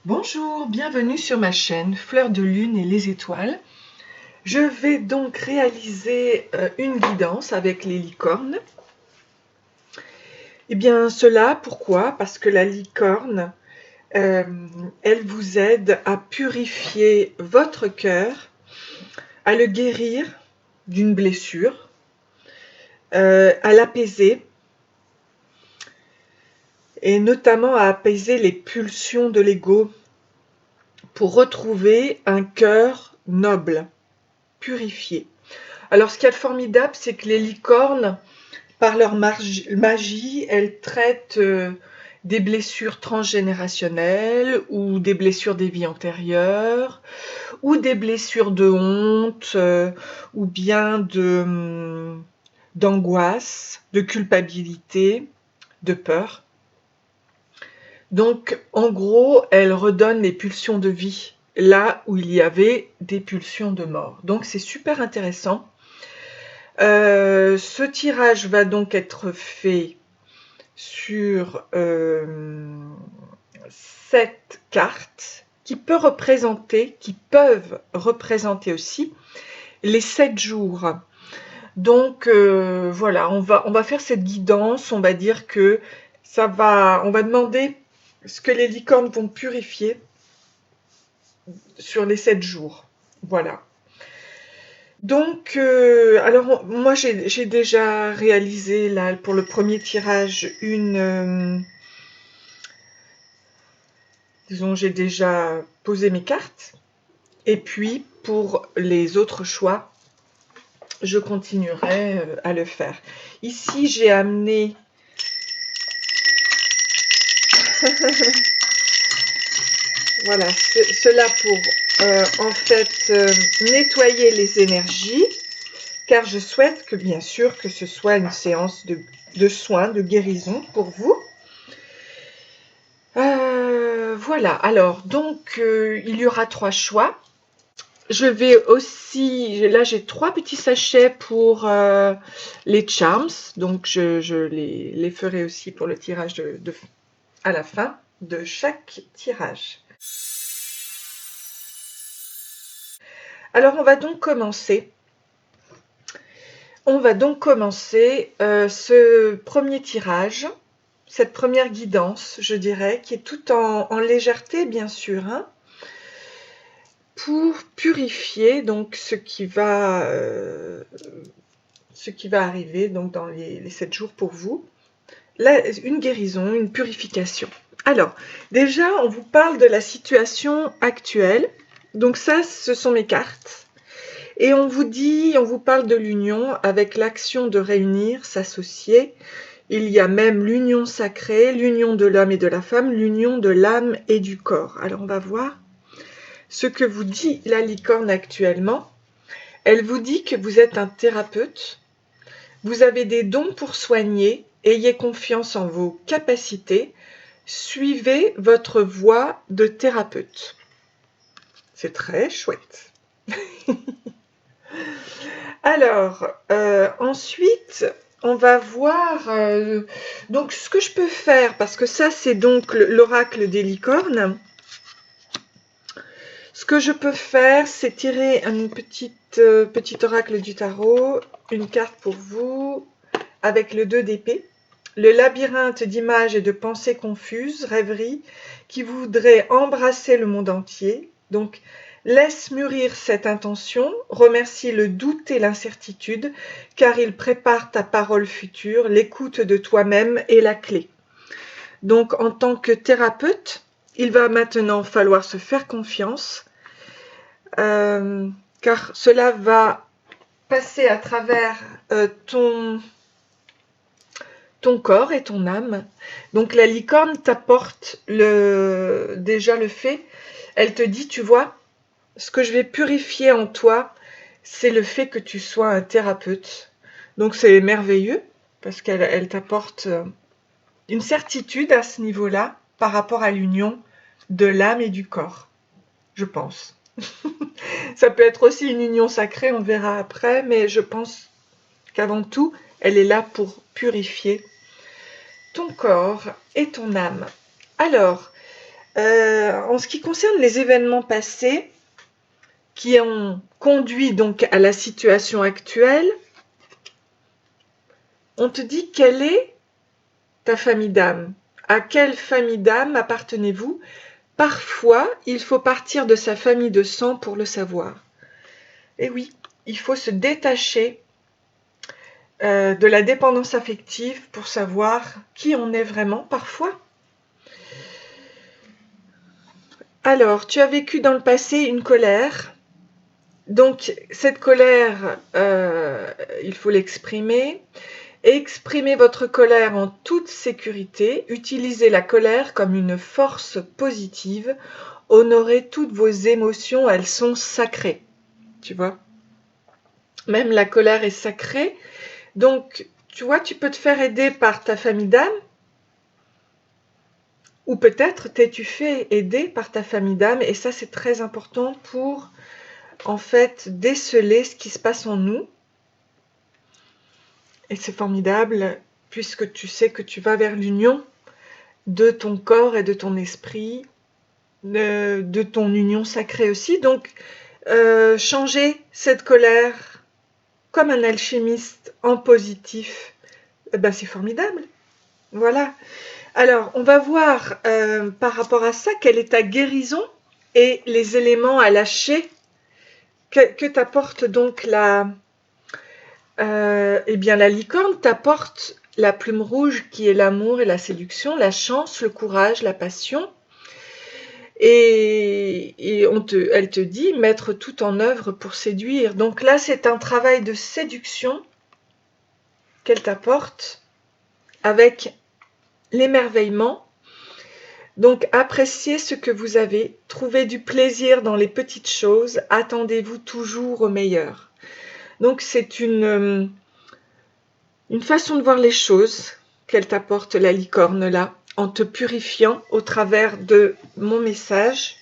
Bonjour, bienvenue sur ma chaîne Fleurs de Lune et les étoiles. Je vais donc réaliser une guidance avec les licornes. Et bien cela, pourquoi? Parce que la licorne, elle vous aide à purifier votre cœur, à le guérir d'une blessure, à l'apaiser, et notamment à apaiser les pulsions de l'ego pour retrouver un cœur noble, purifié. Alors, ce qu'il y a de formidable, c'est que les licornes, par leur magie, elles traitent des blessures transgénérationnelles ou des blessures des vies antérieures ou des blessures de honte ou bien d'angoisse, de culpabilité, de peur. Donc, en gros, elles redonnent les pulsions de vie là où il y avait des pulsions de mort. Donc, c'est super intéressant. Ce tirage va donc être fait sur 7 cartes qui peuvent représenter aussi les 7 jours. Donc voilà, on va faire cette guidance, on va dire que on va demander ce que les licornes vont purifier sur les 7 jours. Voilà. Donc, alors moi j'ai déjà réalisé là pour le premier tirage disons j'ai déjà posé mes cartes. Et puis pour les autres choix, je continuerai à le faire. Ici j'ai amené voilà cela pour en fait nettoyer les énergies. Car je souhaite que, bien sûr, que ce soit une séance de soins, de guérison pour vous. Voilà, alors, donc, il y aura 3 choix. Je vais aussi, là j'ai 3 petits sachets pour les charms, donc je les ferai aussi pour le tirage à la fin de chaque tirage. Alors, on va donc commencer. Ce premier tirage, cette première guidance, je dirais, qui est tout en légèreté, bien sûr, hein, pour purifier donc ce qui va arriver donc dans les 7 jours pour vous. Là, une guérison, une purification. Alors, déjà, on vous parle de la situation actuelle. Donc ça, ce sont mes cartes. Et on vous parle de l'union avec l'action de réunir, s'associer. Il y a même l'union sacrée, l'union de l'homme et de la femme, l'union de l'âme et du corps. Alors on va voir ce que vous dit la licorne actuellement. Elle vous dit que vous êtes un thérapeute, vous avez des dons pour soigner, ayez confiance en vos capacités, suivez votre voie de thérapeute. C'est très chouette. Alors, ensuite, on va voir donc ce que je peux faire, parce que ça c'est donc l'oracle des licornes. Ce que je peux faire, c'est tirer une petit oracle du tarot, une carte pour vous, avec le 2 d'épée. Le labyrinthe d'images et de pensées confuses, rêveries, qui voudrait embrasser le monde entier. Donc, laisse mûrir cette intention, remercie le doute et l'incertitude, car il prépare ta parole future, l'écoute de toi-même est la clé. Donc, en tant que thérapeute, il va maintenant falloir se faire confiance, car cela va passer à travers ton corps et ton âme. Donc la licorne t'apporte déjà le fait, elle te dit, tu vois, ce que je vais purifier en toi, c'est le fait que tu sois un thérapeute. Donc c'est merveilleux, parce qu'elle t'apporte une certitude à ce niveau-là, par rapport à l'union de l'âme et du corps, je pense. Ça peut être aussi une union sacrée, on verra après, mais je pense qu'avant tout, elle est là pour purifier ton corps et ton âme. Alors, En ce qui concerne les événements passés qui ont conduit donc à la situation actuelle, on te dit quelle est ta famille d'âme. À quelle famille d'âme appartenez-vous? Parfois, il faut partir de sa famille de sang pour le savoir. Et oui, il faut se détacher de la dépendance affective pour savoir qui on est vraiment parfois. Alors, tu as vécu dans le passé une colère. Donc, cette colère, il faut l'exprimer. Exprimez votre colère en toute sécurité. Utilisez la colère comme une force positive. Honorez toutes vos émotions, elles sont sacrées. Tu vois? Même la colère est sacrée. Donc, tu vois, tu peux te faire aider par ta famille d'âme. Ou peut-être t'es-tu fait aider par ta famille d'âme. Et ça, c'est très important pour, en fait, déceler ce qui se passe en nous. Et c'est formidable, puisque tu sais que tu vas vers l'union de ton corps et de ton esprit, de ton union sacrée aussi. Donc, changer cette colère comme un alchimiste en positif, ben c'est formidable. Voilà. Alors, on va voir par rapport à ça, quelle est ta guérison et les éléments à lâcher que t'apporte donc eh bien, la licorne t'apporte la plume rouge qui est l'amour et la séduction, la chance, le courage, la passion. Et elle te dit mettre tout en œuvre pour séduire. Donc là, c'est un travail de séduction qu'elle t'apporte avec l'émerveillement. Donc appréciez ce que vous avez, trouvez du plaisir dans les petites choses, attendez-vous toujours au meilleur. Donc c'est une façon de voir les choses qu'elle t'apporte, la licorne là, en te purifiant au travers de mon message,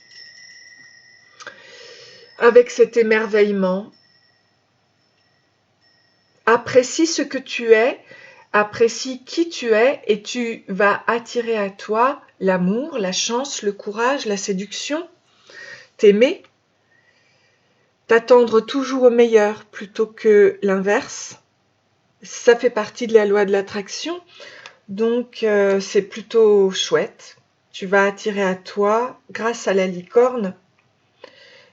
avec cet émerveillement. Apprécie ce que tu es, apprécie qui tu es et tu vas attirer à toi l'amour, la chance, le courage, la séduction, t'aimer, t'attendre toujours au meilleur plutôt que l'inverse. Ça fait partie de la loi de l'attraction, donc c'est plutôt chouette. Tu vas attirer à toi, grâce à la licorne,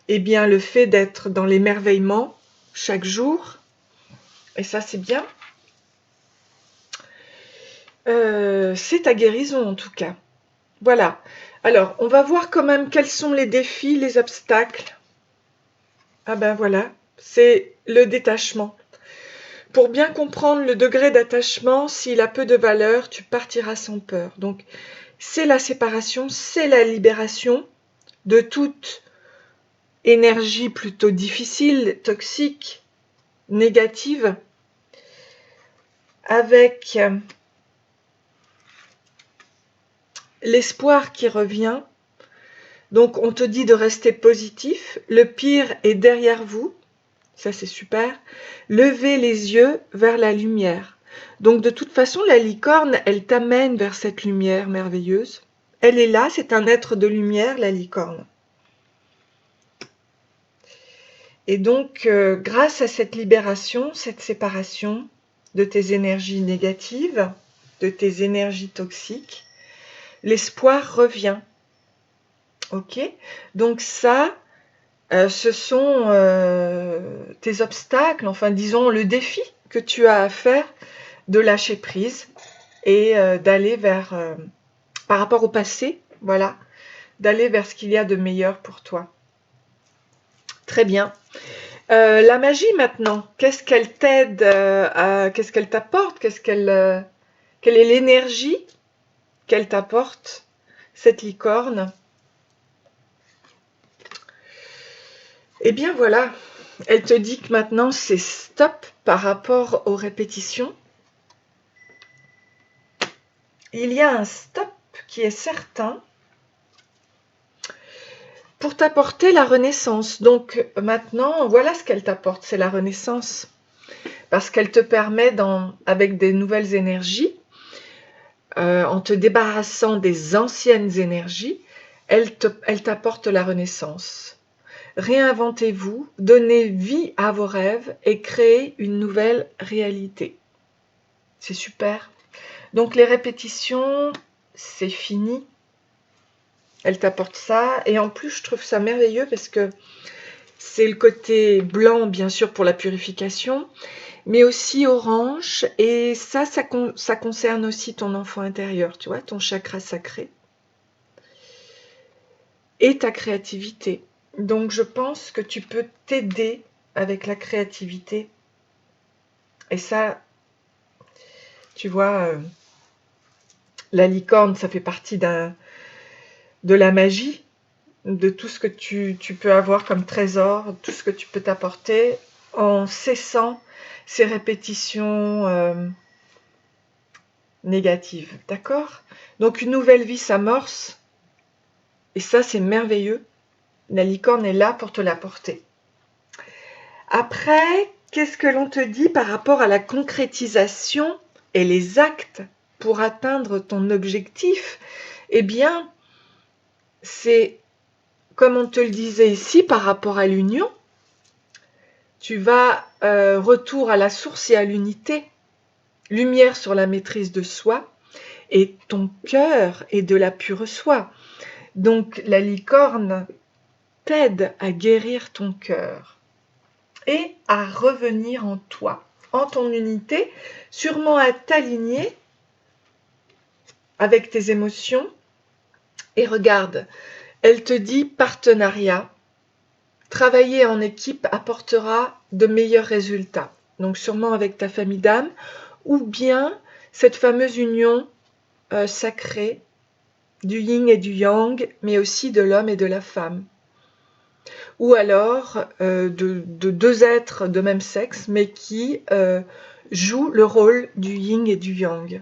eh bien le fait d'être dans l'émerveillement chaque jour, et ça c'est bien. C'est ta guérison en tout cas. Voilà. Alors, on va voir quand même quels sont les défis, les obstacles. Ah ben voilà, c'est le détachement. Pour bien comprendre le degré d'attachement, s'il a peu de valeur, tu partiras sans peur. Donc, c'est la séparation, c'est la libération de toute énergie plutôt difficile, toxique, négative, avec l'espoir qui revient. Donc on te dit de rester positif, le pire est derrière vous, ça c'est super. Levez les yeux vers la lumière. Donc de toute façon la licorne, elle t'amène vers cette lumière merveilleuse. Elle est là, c'est un être de lumière, la licorne. Et donc grâce à cette libération, cette séparation de tes énergies négatives, de tes énergies toxiques, l'espoir revient. Ok, donc ça, ce sont tes obstacles, enfin disons le défi que tu as à faire de lâcher prise et d'aller vers, par rapport au passé, voilà, d'aller vers ce qu'il y a de meilleur pour toi. Très bien. La magie maintenant, qu'est-ce qu'elle t'aide, qu'est-ce qu'elle t'apporte, quelle est l'énergie qu'elle t'apporte, cette licorne? Eh bien voilà, elle te dit que maintenant c'est stop par rapport aux répétitions. Il y a un stop qui est certain pour t'apporter la renaissance. Donc maintenant, voilà ce qu'elle t'apporte, c'est la renaissance. Parce qu'elle te permet, avec des nouvelles énergies, en te débarrassant des anciennes énergies, elle t'apporte la renaissance. Réinventez-vous, donnez vie à vos rêves et créez une nouvelle réalité. C'est super. Donc les répétitions, c'est fini. Elle t'apporte ça. Et en plus, je trouve ça merveilleux parce que c'est le côté blanc, bien sûr, pour la purification, mais aussi orange. Et ça concerne aussi ton enfant intérieur, tu vois, ton chakra sacré. Et ta créativité. Donc je pense que tu peux t'aider avec la créativité. Et ça, tu vois, la licorne, ça fait partie de la magie, de tout ce que tu peux avoir comme trésor, tout ce que tu peux t'apporter en cessant ces répétitions négatives. D'accord? Donc une nouvelle vie s'amorce. Et ça, c'est merveilleux. La licorne est là pour te l'apporter. Après, qu'est-ce que l'on te dit par rapport à la concrétisation et les actes pour atteindre ton objectif? Eh bien, c'est, comme on te le disait ici, par rapport à l'union, tu vas retour à la source et à l'unité, lumière sur la maîtrise de soi, et ton cœur est de la pure soi. Donc la licorne t'aide à guérir ton cœur et à revenir en toi, en ton unité, sûrement à t'aligner avec tes émotions. Et regarde, elle te dit partenariat. Travailler en équipe apportera de meilleurs résultats. Donc sûrement avec ta famille d'âme, ou bien cette fameuse union sacrée du yin et du yang, mais aussi de l'homme et de la femme. Ou alors de deux êtres de même sexe, mais qui jouent le rôle du yin et du yang.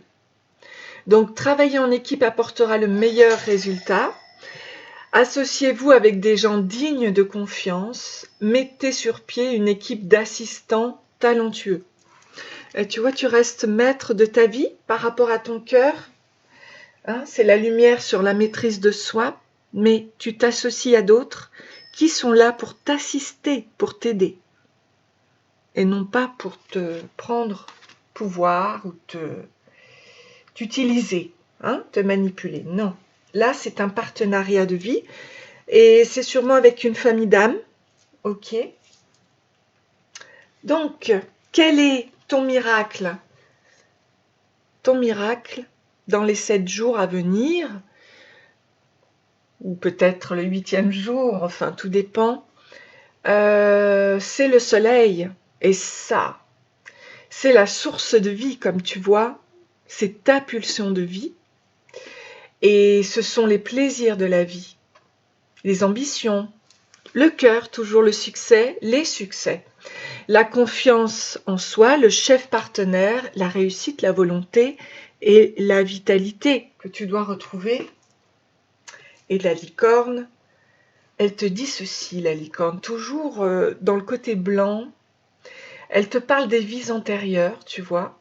Donc travailler en équipe apportera le meilleur résultat. Associez-vous avec des gens dignes de confiance. Mettez sur pied une équipe d'assistants talentueux. Et tu vois, tu restes maître de ta vie par rapport à ton cœur. Hein, c'est la lumière sur la maîtrise de soi, mais tu t'associes à d'autres qui sont là pour t'assister, pour t'aider. Et non pas pour te prendre pouvoir ou t'utiliser, hein, te manipuler. Non. Là, c'est un partenariat de vie. Et c'est sûrement avec une famille d'âmes. Ok. Donc, quel est ton miracle? Ton miracle dans les 7 jours à venir, ou peut-être le 8e jour, enfin tout dépend, c'est le soleil. Et ça, c'est la source de vie, comme tu vois, c'est ta pulsion de vie. Et ce sont les plaisirs de la vie, les ambitions, le cœur, toujours le succès, les succès. La confiance en soi, le chef partenaire, la réussite, la volonté et la vitalité que tu dois retrouver. Et la licorne, elle te dit ceci, la licorne, toujours dans le côté blanc. Elle te parle des vies antérieures, tu vois.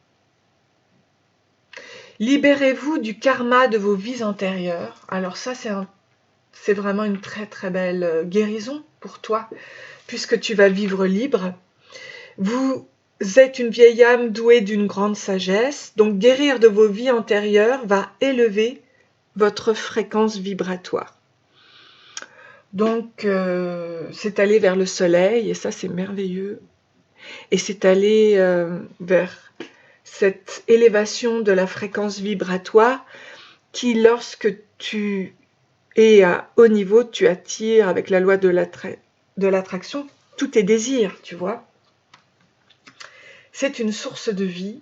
Libérez-vous du karma de vos vies antérieures. Alors ça, c'est vraiment une très très belle guérison pour toi, puisque tu vas vivre libre. Vous êtes une vieille âme douée d'une grande sagesse, donc guérir de vos vies antérieures va élever votre fréquence vibratoire. Donc, c'est aller vers le soleil, et ça c'est merveilleux. Et c'est aller vers cette élévation de la fréquence vibratoire qui, lorsque tu es à haut niveau, tu attires avec la loi de l'attraction tous tes désirs, tu vois. C'est une source de vie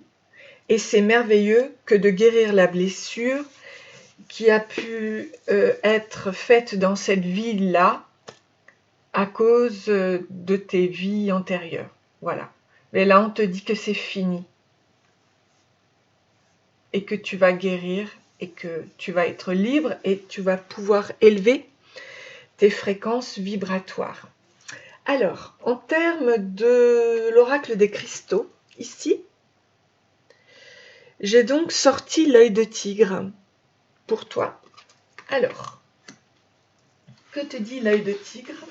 et c'est merveilleux que de guérir la blessure qui a pu être faite dans cette vie-là à cause de tes vies antérieures. Voilà. Mais là, on te dit que c'est fini et que tu vas guérir et que tu vas être libre et tu vas pouvoir élever tes fréquences vibratoires. Alors, en termes de l'oracle des cristaux, ici, j'ai donc sorti l'œil de tigre pour toi. Alors, Que te dit l'œil de tigre?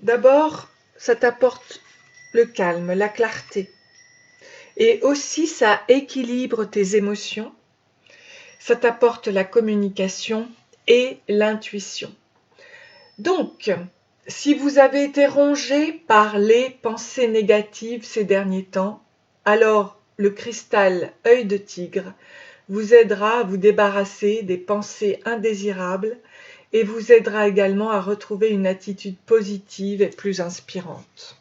D'abord, ça t'apporte le calme, la clarté. Et aussi, ça équilibre tes émotions. Ça t'apporte la communication et l'intuition. Donc, si vous avez été rongé par les pensées négatives ces derniers temps, alors le cristal œil de tigre vous aidera à vous débarrasser des pensées indésirables et vous aidera également à retrouver une attitude positive et plus inspirante.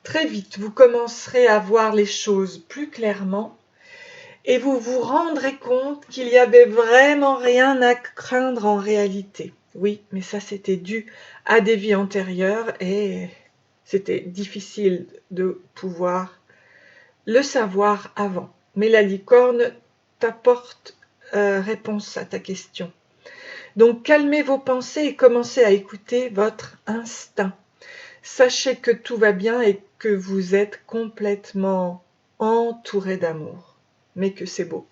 Très vite, vous commencerez à voir les choses plus clairement et vous vous rendrez compte qu'il n'y avait vraiment rien à craindre en réalité. Oui, mais ça c'était dû à des vies antérieures et c'était difficile de pouvoir le savoir avant. Mais la licorne t'apporte réponse à ta question. Donc calmez vos pensées et commencez à écouter votre instinct. Sachez que tout va bien et que vous êtes complètement entouré d'amour, mais que c'est beau.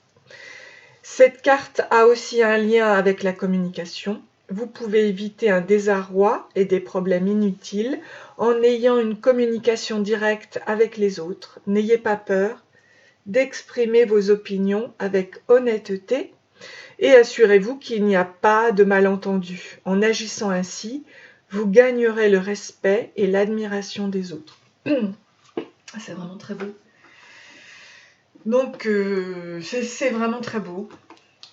Cette carte a aussi un lien avec la communication. Vous pouvez éviter un désarroi et des problèmes inutiles en ayant une communication directe avec les autres. N'ayez pas peur d'exprimer vos opinions avec honnêteté et assurez-vous qu'il n'y a pas de malentendu. En agissant ainsi, vous gagnerez le respect et l'admiration des autres. C'est vraiment très beau. Donc, c'est vraiment très beau.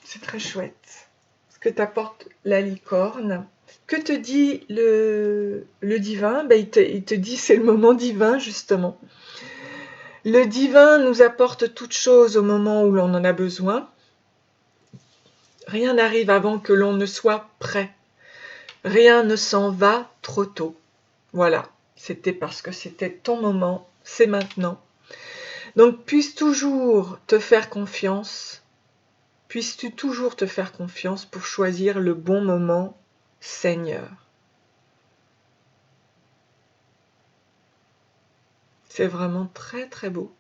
C'est très chouette. Ce que t'apporte la licorne. Que te dit le divin? Il te dit c'est le moment divin, justement. Le divin nous apporte toute chose au moment où l'on en a besoin. Rien n'arrive avant que l'on ne soit prêt. Rien ne s'en va trop tôt. Voilà, c'était parce que c'était ton moment, c'est maintenant. Donc puisses-tu toujours te faire confiance pour choisir le bon moment, Seigneur. C'est vraiment très très beau.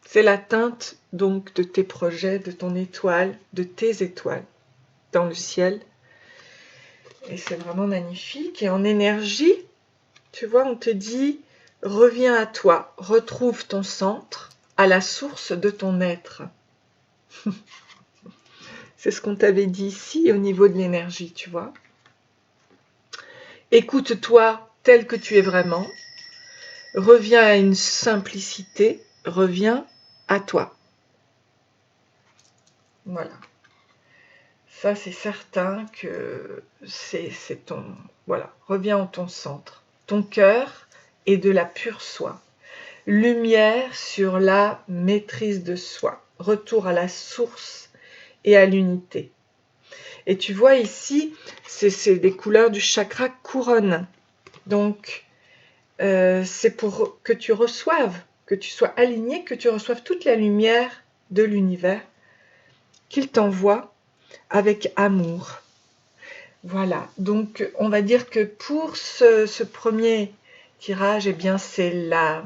C'est la teinte donc de tes projets, de ton étoile, de tes étoiles dans le ciel. Et c'est vraiment magnifique. Et en énergie, tu vois, on te dit, reviens à toi, retrouve ton centre, à la source de ton être. C'est ce qu'on t'avait dit ici au niveau de l'énergie, tu vois. Écoute-toi tel que tu es vraiment. Reviens à une simplicité, reviens à toi. Voilà. Ça, c'est certain que c'est ton... Voilà, reviens en ton centre. Ton cœur est de la pure soi. Lumière sur la maîtrise de soi. Retour à la source et à l'unité. Et tu vois ici, c'est des couleurs du chakra couronne. Donc, c'est pour que tu reçoives, que tu sois aligné, que tu reçoives toute la lumière de l'univers qu'il t'envoie avec amour. Voilà, donc on va dire que pour ce premier tirage, eh bien c'est la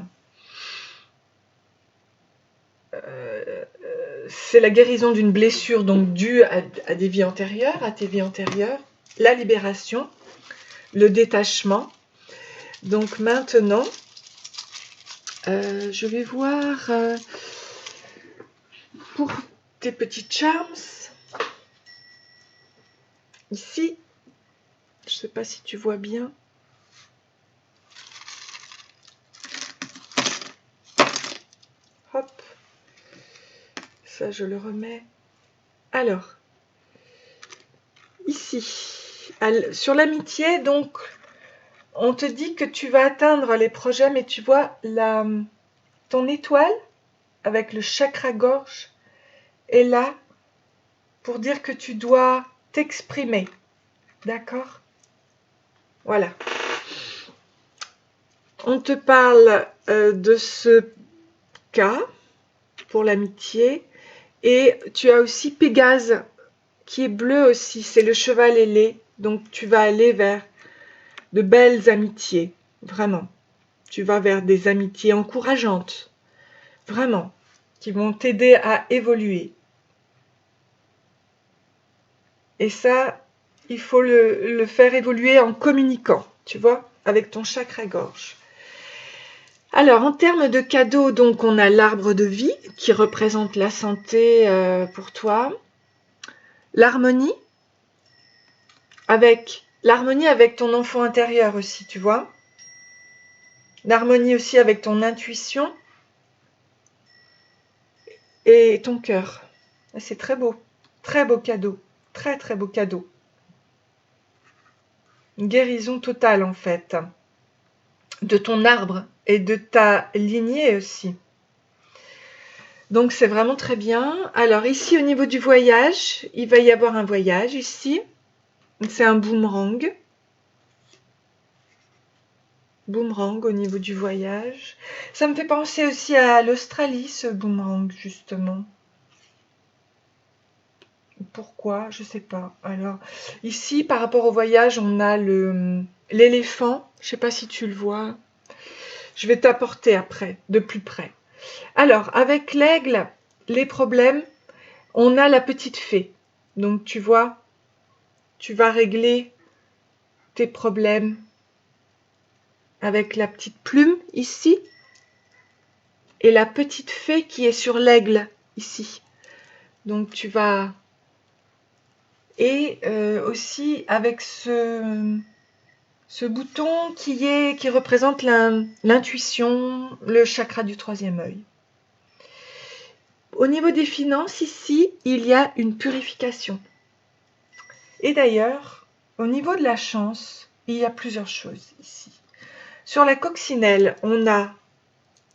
guérison d'une blessure donc due à des vies antérieures, à tes vies antérieures, la libération, le détachement. Donc maintenant, je vais voir pour tes petits charms. Ici, je ne sais pas si tu vois bien. Hop, ça je le remets. Alors, ici, sur l'amitié, donc, on te dit que tu vas atteindre les projets, mais tu vois ton étoile avec le chakra gorge est là pour dire que tu dois t'exprimer. D'accord? Voilà. On te parle de ce cas pour l'amitié et tu as aussi Pégase qui est bleu aussi, c'est le cheval ailé, donc tu vas aller vers de belles amitiés, vraiment. Tu vas vers des amitiés encourageantes, vraiment, qui vont t'aider à évoluer. Et ça, il faut le faire évoluer en communiquant, tu vois, avec ton chakra-gorge. Alors, en termes de cadeaux, donc on a l'arbre de vie qui représente la santé pour toi, l'harmonie avec ton enfant intérieur aussi, tu vois, l'harmonie aussi avec ton intuition et ton cœur. C'est très beau cadeau, très beau cadeau. Une guérison totale en fait, de ton arbre et de ta lignée aussi. Donc c'est vraiment très bien. Alors ici au niveau du voyage, il va y avoir un voyage ici. C'est un boomerang. Boomerang au niveau du voyage. Ça me fait penser aussi à l'Australie, ce boomerang justement. Pourquoi? Je sais pas. Alors ici par rapport au voyage, on a l'éléphant. Je sais pas si tu le vois. Je vais t'apporter après, de plus près. Alors avec l'aigle, les problèmes, on a la petite fée. Donc tu vois, tu vas régler tes problèmes avec la petite plume ici et la petite fée qui est sur l'aigle ici. Donc tu vas... Et aussi avec ce bouton qui représente l'intuition, le chakra du troisième œil. Au niveau des finances, ici, il y a une purification. Et d'ailleurs, au niveau de la chance, il y a plusieurs choses ici. Sur la coccinelle, on a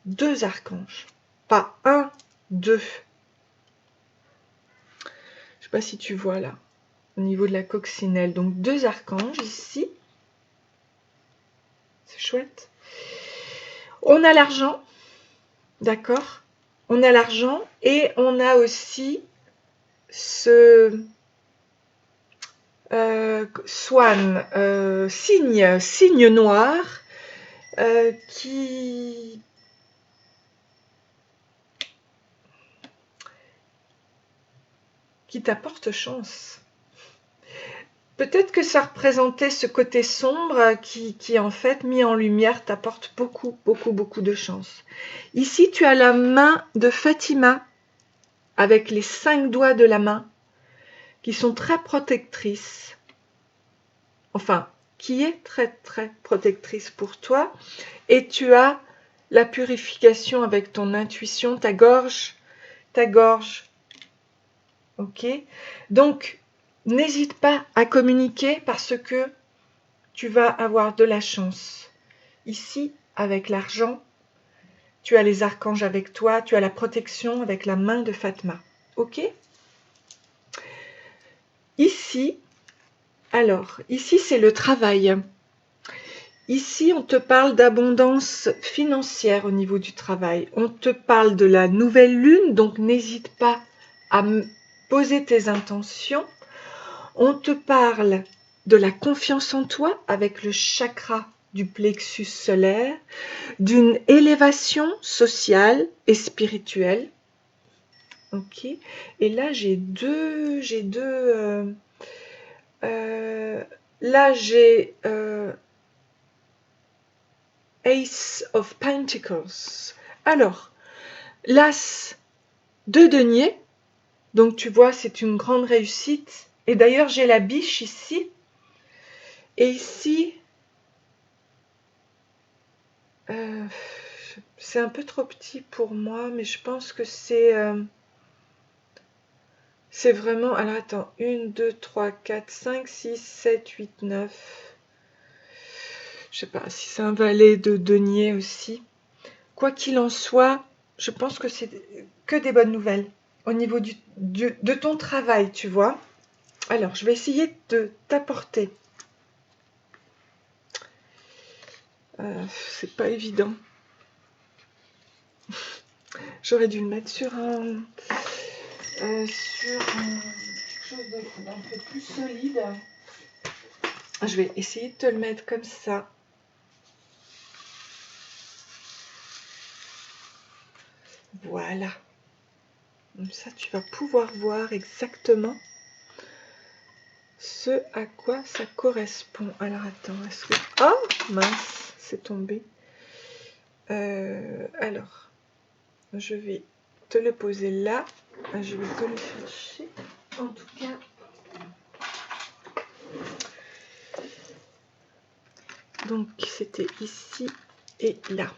2 archanges. Pas 1, 2. Je sais pas si tu vois là, au niveau de la coccinelle. Donc 2 archanges ici. C'est chouette. On a l'argent, d'accord? On a l'argent et on a aussi ce swan, cygne noir qui t'apporte chance. Peut-être que ça représentait ce côté sombre qui en fait, mis en lumière, t'apporte beaucoup de chance. Ici, tu as la main de Fatima, avec les 5 doigts de la main, qui sont très protectrices. Enfin, qui est très protectrice pour toi. Et tu as la purification avec ton intuition, ta gorge. Ok? Donc, n'hésite pas à communiquer parce que tu vas avoir de la chance. Ici, avec l'argent, tu as les archanges avec toi, tu as la protection avec la main de Fatma. Ok? Ici, alors, ici c'est le travail. Ici, on te parle d'abondance financière au niveau du travail. On te parle de la nouvelle lune, donc n'hésite pas à poser tes intentions. On te parle de la confiance en toi avec le chakra du plexus solaire, d'une élévation sociale et spirituelle. Ok. Et là, là, j'ai Ace of Pentacles. Alors, l'as de denier. Donc, tu vois, c'est une grande réussite. Et d'ailleurs, j'ai la biche ici. Et ici, c'est un peu trop petit pour moi, mais je pense que c'est vraiment... Alors, attends. 1, 2, 3, 4, 5, 6, 7, 8, 9. Je sais pas si c'est un valet de denier aussi. Quoi qu'il en soit, je pense que c'est que des bonnes nouvelles au niveau de ton travail, tu vois. Alors, je vais essayer de t'apporter. C'est pas évident. J'aurais dû le mettre sur quelque chose d'un peu plus solide. Je vais essayer de te le mettre comme ça. Voilà. Comme ça, tu vas pouvoir voir exactement ce à quoi ça correspond. Alors attends, est-ce que... Oh mince, c'est tombé. Alors, je vais te le poser là. Je vais te le chercher. En tout cas, donc c'était ici et là.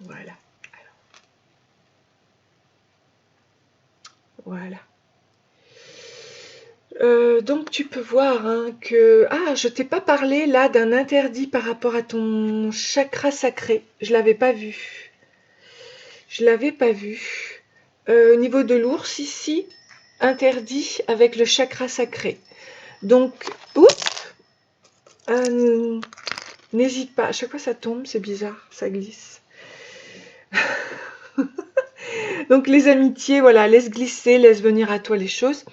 Voilà. Voilà. Donc tu peux voir hein, que... Ah, je t'ai pas parlé là d'un interdit par rapport à ton chakra sacré. Je l'avais pas vu. Je l'avais pas vu. Au niveau de l'ours ici, interdit avec le chakra sacré. Donc, oups, n'hésite pas. À chaque fois ça tombe, c'est bizarre, ça glisse. Donc les amitiés, voilà, laisse glisser, laisse venir à toi les choses.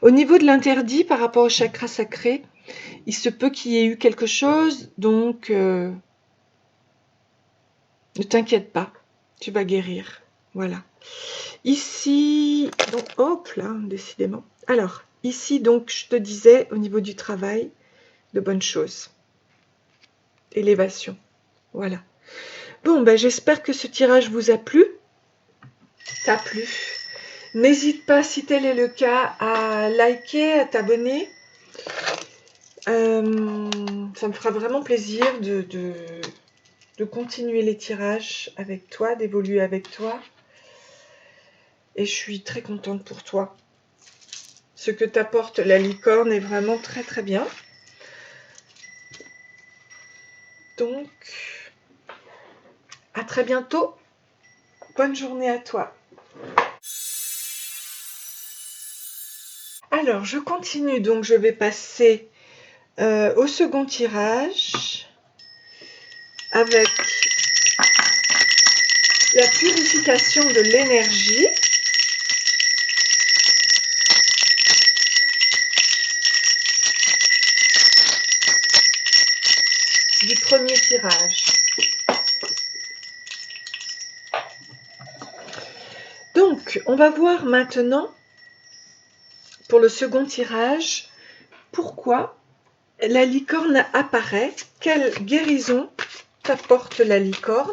Au niveau de l'interdit par rapport au chakra sacré, il se peut qu'il y ait eu quelque chose, donc ne t'inquiète pas, tu vas guérir. Voilà. Ici, donc, hop là, décidément. Alors, ici, donc, je te disais, au niveau du travail, de bonnes choses. Élévation. Voilà. Bon, ben, j'espère que ce tirage vous a plu. T'a plu. N'hésite pas, si tel est le cas, à liker, à t'abonner. Ça me fera vraiment plaisir de continuer les tirages avec toi, d'évoluer avec toi. Et je suis très contente pour toi. Ce que t'apporte la licorne est vraiment très très bien. Donc, à très bientôt. Bonne journée à toi. Alors, je continue. Donc, je vais passer au second tirage avec la purification de l'énergie. Du premier tirage. Donc, on va voir maintenant, pour le second tirage, pourquoi la licorne apparaît. Quelle guérison t'apporte la licorne?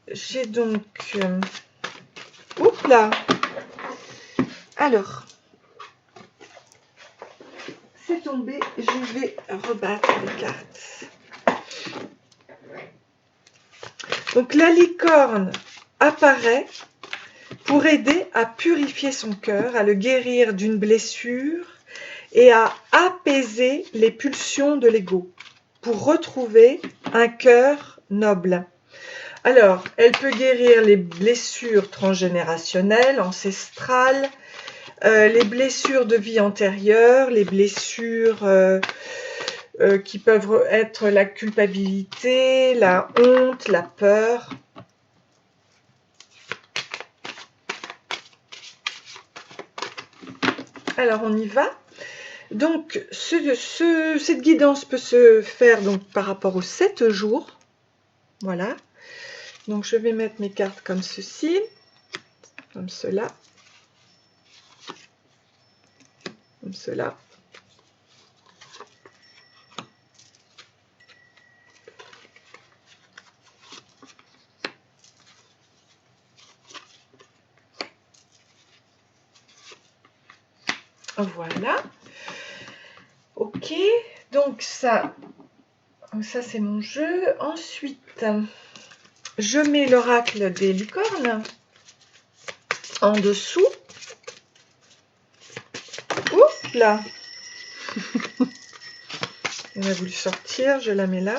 J'ai donc... oups là. Alors, c'est tombé, je vais rebattre les cartes. Donc la licorne apparaît pour aider à purifier son cœur, à le guérir d'une blessure et à apaiser les pulsions de l'ego, pour retrouver un cœur noble. Alors, elle peut guérir les blessures transgénérationnelles, ancestrales, les blessures de vie antérieure, les blessures qui peuvent être la culpabilité, la honte, la peur. Alors, on y va. Donc, cette guidance peut se faire donc, par rapport aux 7 jours. Voilà. Donc, je vais mettre mes cartes comme ceci, comme cela, comme cela. Voilà. Ok. Donc, ça c'est mon jeu. Ensuite, je mets l'oracle des licornes en dessous. Oups là. On a voulu sortir, je la mets là.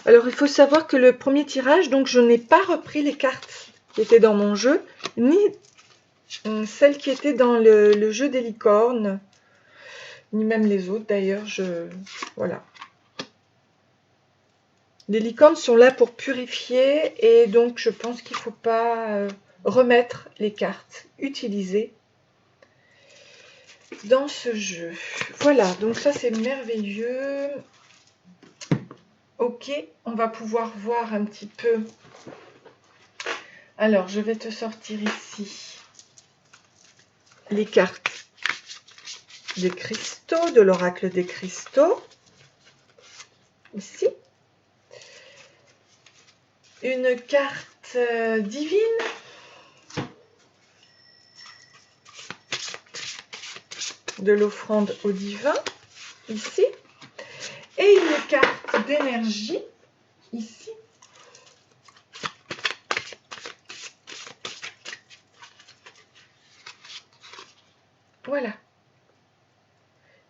Alors il faut savoir que le premier tirage, donc je n'ai pas repris les cartes qui étaient dans mon jeu, ni celles qui étaient dans le jeu des licornes, ni même les autres d'ailleurs. Voilà. Les licornes sont là pour purifier et donc je pense qu'il ne faut pas remettre les cartes utilisées dans ce jeu. Voilà, donc ça c'est merveilleux. Ok, on va pouvoir voir un petit peu Alors, je vais te sortir ici les cartes des cristaux, de l'oracle des cristaux. Ici. Une carte divine. De l'offrande au divin, ici. Et une carte d'énergie, ici. Voilà.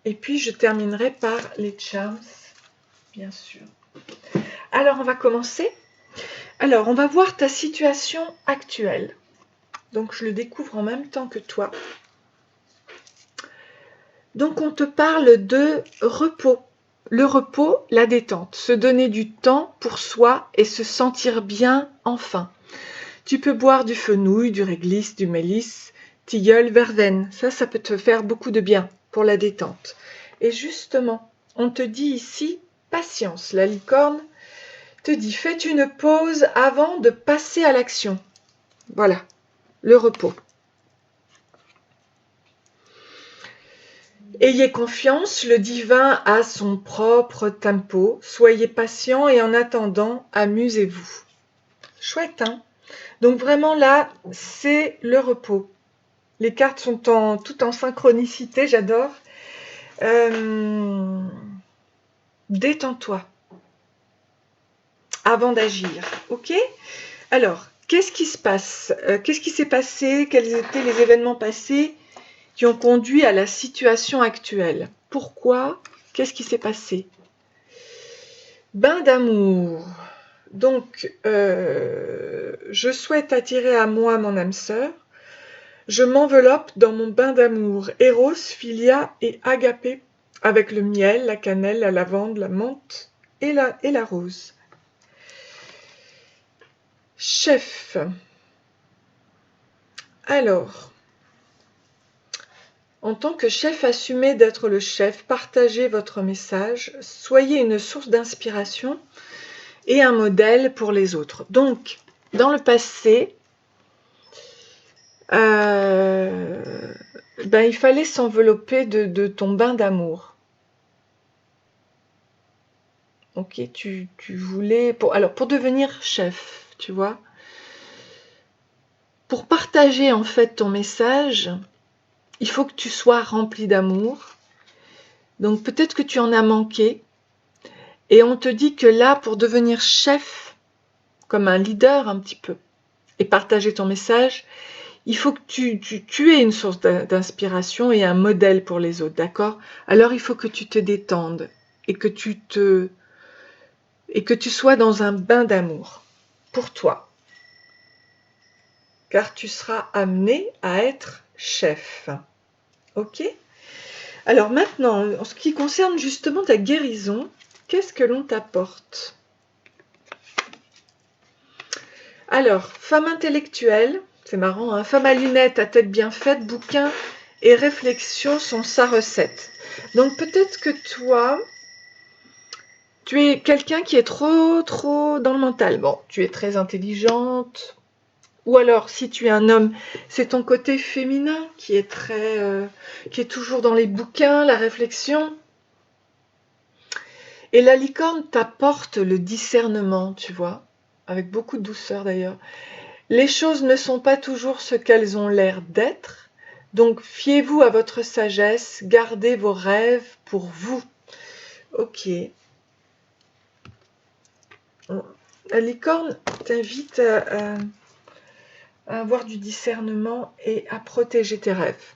Et puis, je terminerai par les charms, bien sûr. Alors, on va commencer. Alors, on va voir ta situation actuelle. Donc, je le découvre en même temps que toi. Donc, on te parle de repos. Le repos, la détente. Se donner du temps pour soi et se sentir bien enfin. Tu peux boire du fenouil, du réglisse, du mélisse, tilleul, verveine. Ça peut te faire beaucoup de bien pour la détente. Et justement, on te dit ici, patience. La licorne te dit, faites une pause avant de passer à l'action. Voilà, le repos. Ayez confiance, le divin a son propre tempo. Soyez patient et en attendant, amusez-vous. Chouette, hein? Donc vraiment là, c'est le repos. Les cartes sont tout en synchronicité, j'adore. Détends-toi avant d'agir, ok? Alors, qu'est-ce qui se passe? Qu'est-ce qui s'est passé? Quels étaient les événements passés qui ont conduit à la situation actuelle? Pourquoi? Qu'est-ce qui s'est passé? Bain d'amour. Donc, je souhaite attirer à moi mon âme sœur. Je m'enveloppe dans mon bain d'amour, Eros, Philia et Agapé, avec le miel, la cannelle, la lavande, la menthe et la rose. Chef. Alors, en tant que chef, assumez d'être le chef, partagez votre message, soyez une source d'inspiration et un modèle pour les autres. Donc, dans le passé, il fallait s'envelopper de ton bain d'amour. Ok, tu voulais... pour devenir chef, tu vois, pour partager en fait ton message, il faut que tu sois rempli d'amour. Donc peut-être que tu en as manqué. Et on te dit que là, pour devenir chef, comme un leader un petit peu, et partager ton message, il faut que tu aies une source d'inspiration et un modèle pour les autres, d'accord? Alors il faut que tu te détendes et que tu sois dans un bain d'amour pour toi. Car tu seras amené à être chef. Ok? Alors maintenant, en ce qui concerne justement ta guérison, qu'est-ce que l'on t'apporte? Alors, femme intellectuelle, c'est marrant, hein, femme à lunettes, à tête bien faite, bouquin et réflexion sont sa recette. Donc peut-être que toi, tu es quelqu'un qui est trop dans le mental. Bon, tu es très intelligente. Ou alors, si tu es un homme, c'est ton côté féminin qui est qui est toujours dans les bouquins, la réflexion. Et la licorne t'apporte le discernement, tu vois, avec beaucoup de douceur d'ailleurs. Les choses ne sont pas toujours ce qu'elles ont l'air d'être, donc fiez-vous à votre sagesse, gardez vos rêves pour vous. Ok. La licorne t'invite à avoir du discernement et à protéger tes rêves.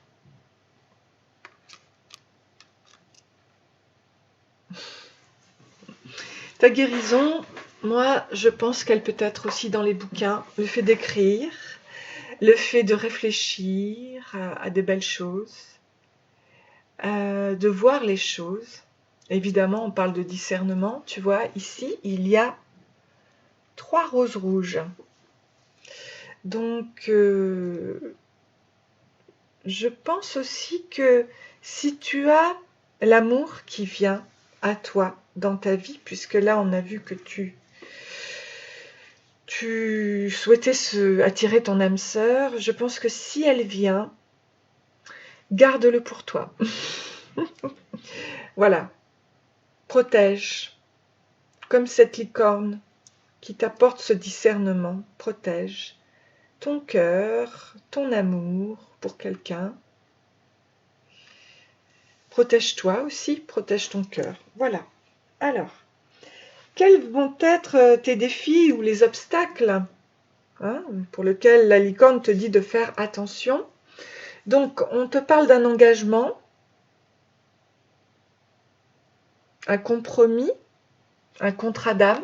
Ta guérison, moi, je pense qu'elle peut être aussi dans les bouquins. Le fait d'écrire, le fait de réfléchir à des belles choses, de voir les choses. Évidemment, on parle de discernement. Tu vois, ici, il y a 3 roses rouges. Donc, je pense aussi que si tu as l'amour qui vient à toi dans ta vie, puisque là, on a vu que tu tu souhaitais attirer ton âme sœur. Je pense que si elle vient, garde-le pour toi. Voilà, protège, comme cette licorne qui t'apporte ce discernement. Protège ton cœur, ton amour pour quelqu'un. Protège-toi aussi, protège ton cœur. Voilà. Alors, quels vont être tes défis ou les obstacles, hein, pour lesquels la licorne te dit de faire attention? Donc, on te parle d'un engagement, un compromis, un contrat d'âme.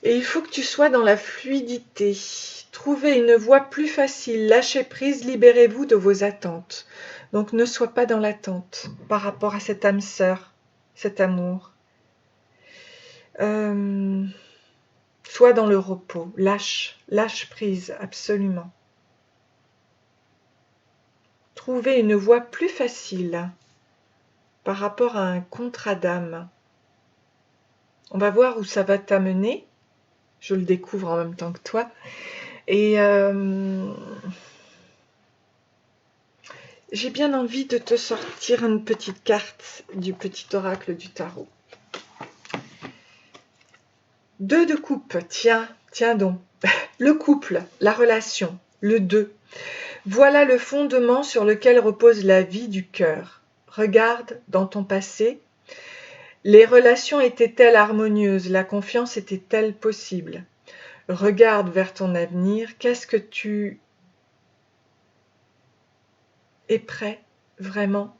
Et il faut que tu sois dans la fluidité. Trouvez une voie plus facile, lâchez prise, libérez-vous de vos attentes. Donc ne sois pas dans l'attente par rapport à cette âme sœur, cet amour. Sois dans le repos, lâche prise, absolument. Trouvez une voie plus facile par rapport à un contrat d'âme. On va voir où ça va t'amener. Je le découvre en même temps que toi. Et j'ai bien envie de te sortir une petite carte du petit oracle du tarot. 2 de coupe, tiens donc. Le couple, la relation, le 2. Voilà le fondement sur lequel repose la vie du cœur. Regarde dans ton passé. Les relations étaient-elles harmonieuses? La confiance était-elle possible? Regarde vers ton avenir. Qu'est-ce que tu es prêt vraiment?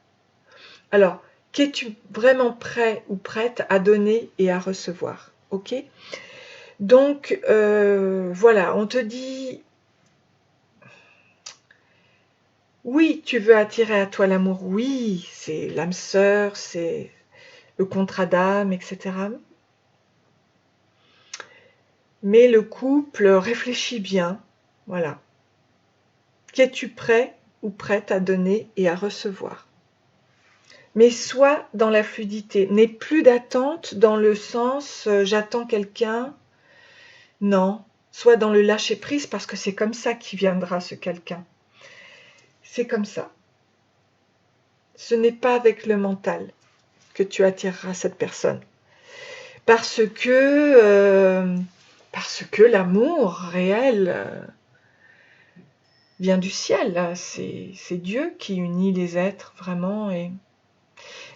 Alors, qu'es-tu vraiment prêt ou prête à donner et à recevoir? Ok? Donc, voilà, on te dit, oui, tu veux attirer à toi l'amour, oui, c'est l'âme sœur, c'est le contrat d'âme, etc. Mais le couple réfléchit bien, voilà. Qu'es-tu prêt ou prête à donner et à recevoir? Mais sois dans la fluidité, n'aie plus d'attente dans le sens j'attends quelqu'un. Non, sois dans le lâcher prise parce que c'est comme ça qu'il viendra ce quelqu'un. C'est comme ça. Ce n'est pas avec le mental que tu attireras cette personne. Parce que l'amour réel vient du ciel. C'est Dieu qui unit les êtres vraiment.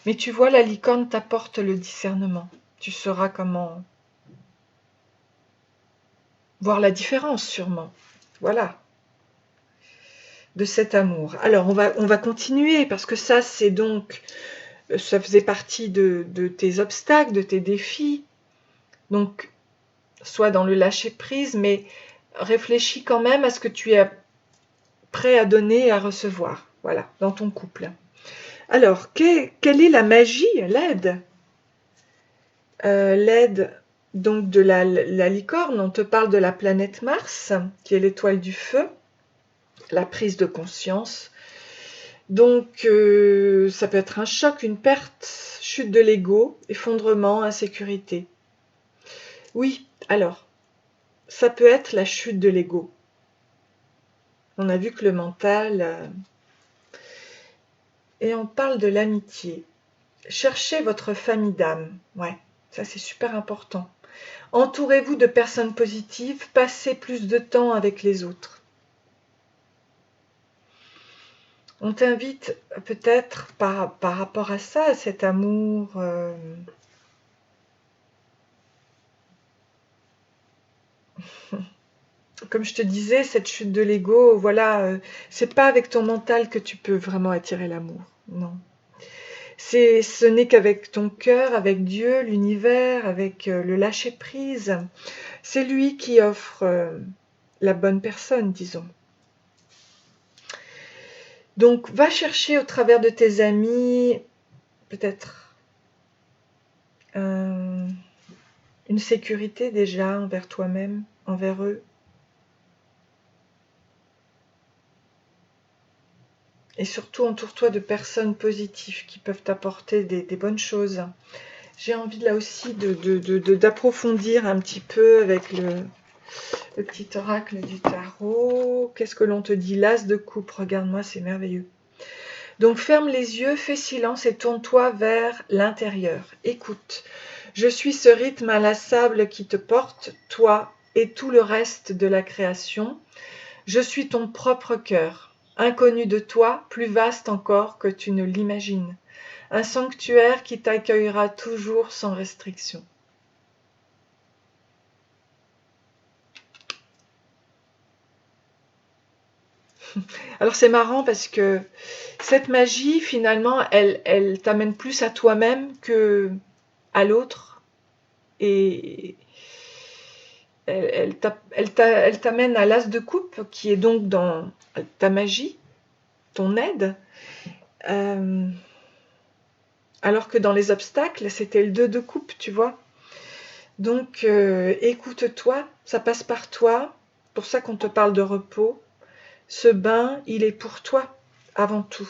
Mais tu vois, la licorne t'apporte le discernement. Tu sauras comment voir la différence sûrement. Voilà. De cet amour. Alors, on va continuer parce que ça, c'est donc, ça faisait partie de tes obstacles, de tes défis. Donc, sois dans le lâcher-prise, mais réfléchis quand même à ce que tu es prêt à donner et à recevoir, voilà, dans ton couple. Alors, quelle est la magie, l'aide? L'aide donc de la licorne, on te parle de la planète Mars, qui est l'étoile du feu, la prise de conscience. Donc, ça peut être un choc, une perte, chute de l'ego, effondrement, insécurité. Oui, alors, ça peut être la chute de l'ego. On a vu que le mental... et on parle de l'amitié. Cherchez votre famille d'âme. Ouais, ça c'est super important. Entourez-vous de personnes positives, passez plus de temps avec les autres. On t'invite peut-être par rapport à ça, à cet amour... Comme je te disais, cette chute de l'ego, voilà, c'est pas avec ton mental que tu peux vraiment attirer l'amour, non. Ce n'est qu'avec ton cœur, avec Dieu, l'univers, avec le lâcher-prise. C'est lui qui offre la bonne personne, disons. Donc, va chercher au travers de tes amis, peut-être une sécurité déjà envers toi-même, envers eux. Et surtout, entoure-toi de personnes positives qui peuvent t'apporter des bonnes choses. J'ai envie là aussi d'approfondir un petit peu avec le petit oracle du tarot. Qu'est-ce que l'on te dit? L'as de coupe, regarde-moi, c'est merveilleux. Donc ferme les yeux, fais silence et tourne-toi vers l'intérieur. Écoute, je suis ce rythme inlassable qui te porte, toi et tout le reste de la création. Je suis ton propre cœur, inconnu de toi, plus vaste encore que tu ne l'imagines. Un sanctuaire qui t'accueillera toujours sans restriction. Alors c'est marrant parce que cette magie, finalement, elle t'amène plus à toi-même que à l'autre. Et elle t'amène à l'as de coupe, qui est donc dans ta magie, ton aide. Alors que dans les obstacles, c'était le 2 de coupe, tu vois. Donc, écoute-toi, ça passe par toi. Pour ça qu'on te parle de repos. Ce bain, il est pour toi, avant tout.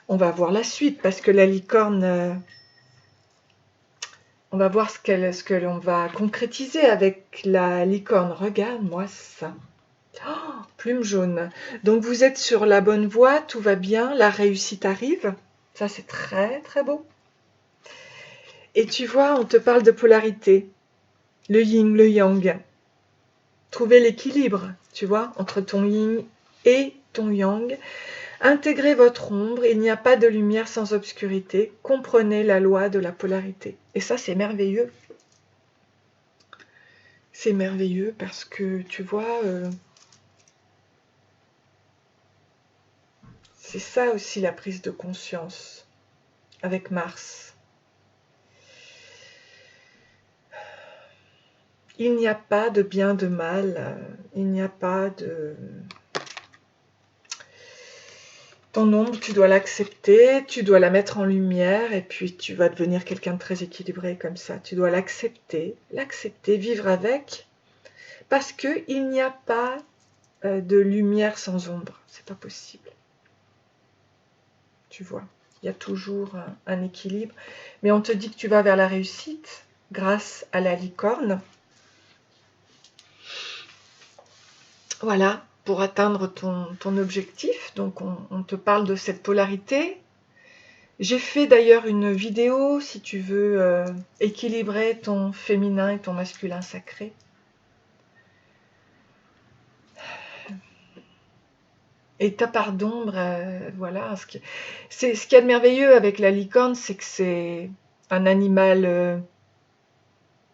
On va voir la suite, parce que la licorne, on va voir ce que l'on va concrétiser avec la licorne. Regarde-moi ça. Oh, plume jaune. Donc, vous êtes sur la bonne voie, tout va bien, la réussite arrive. Ça, c'est très, très beau. Et tu vois, on te parle de polarité. Le yin, le yang. Trouver l'équilibre, tu vois, entre ton yin et ton yang. Intégrez votre ombre, il n'y a pas de lumière sans obscurité. Comprenez la loi de la polarité. Et ça, c'est merveilleux. C'est merveilleux parce que, tu vois, c'est ça aussi la prise de conscience avec Mars. Il n'y a pas de bien, de mal, il n'y a pas de... Ton ombre, tu dois l'accepter, tu dois la mettre en lumière et puis tu vas devenir quelqu'un de très équilibré comme ça. Tu dois l'accepter, vivre avec, parce qu'il n'y a pas de lumière sans ombre. C'est pas possible. Tu vois, il y a toujours un équilibre. Mais on te dit que tu vas vers la réussite grâce à la licorne. Voilà, pour atteindre ton objectif. Donc on te parle de cette polarité. J'ai fait d'ailleurs une vidéo si tu veux équilibrer ton féminin et ton masculin sacré. Et ta part d'ombre, voilà. Ce qu'il y a de merveilleux avec la licorne, c'est que c'est un animal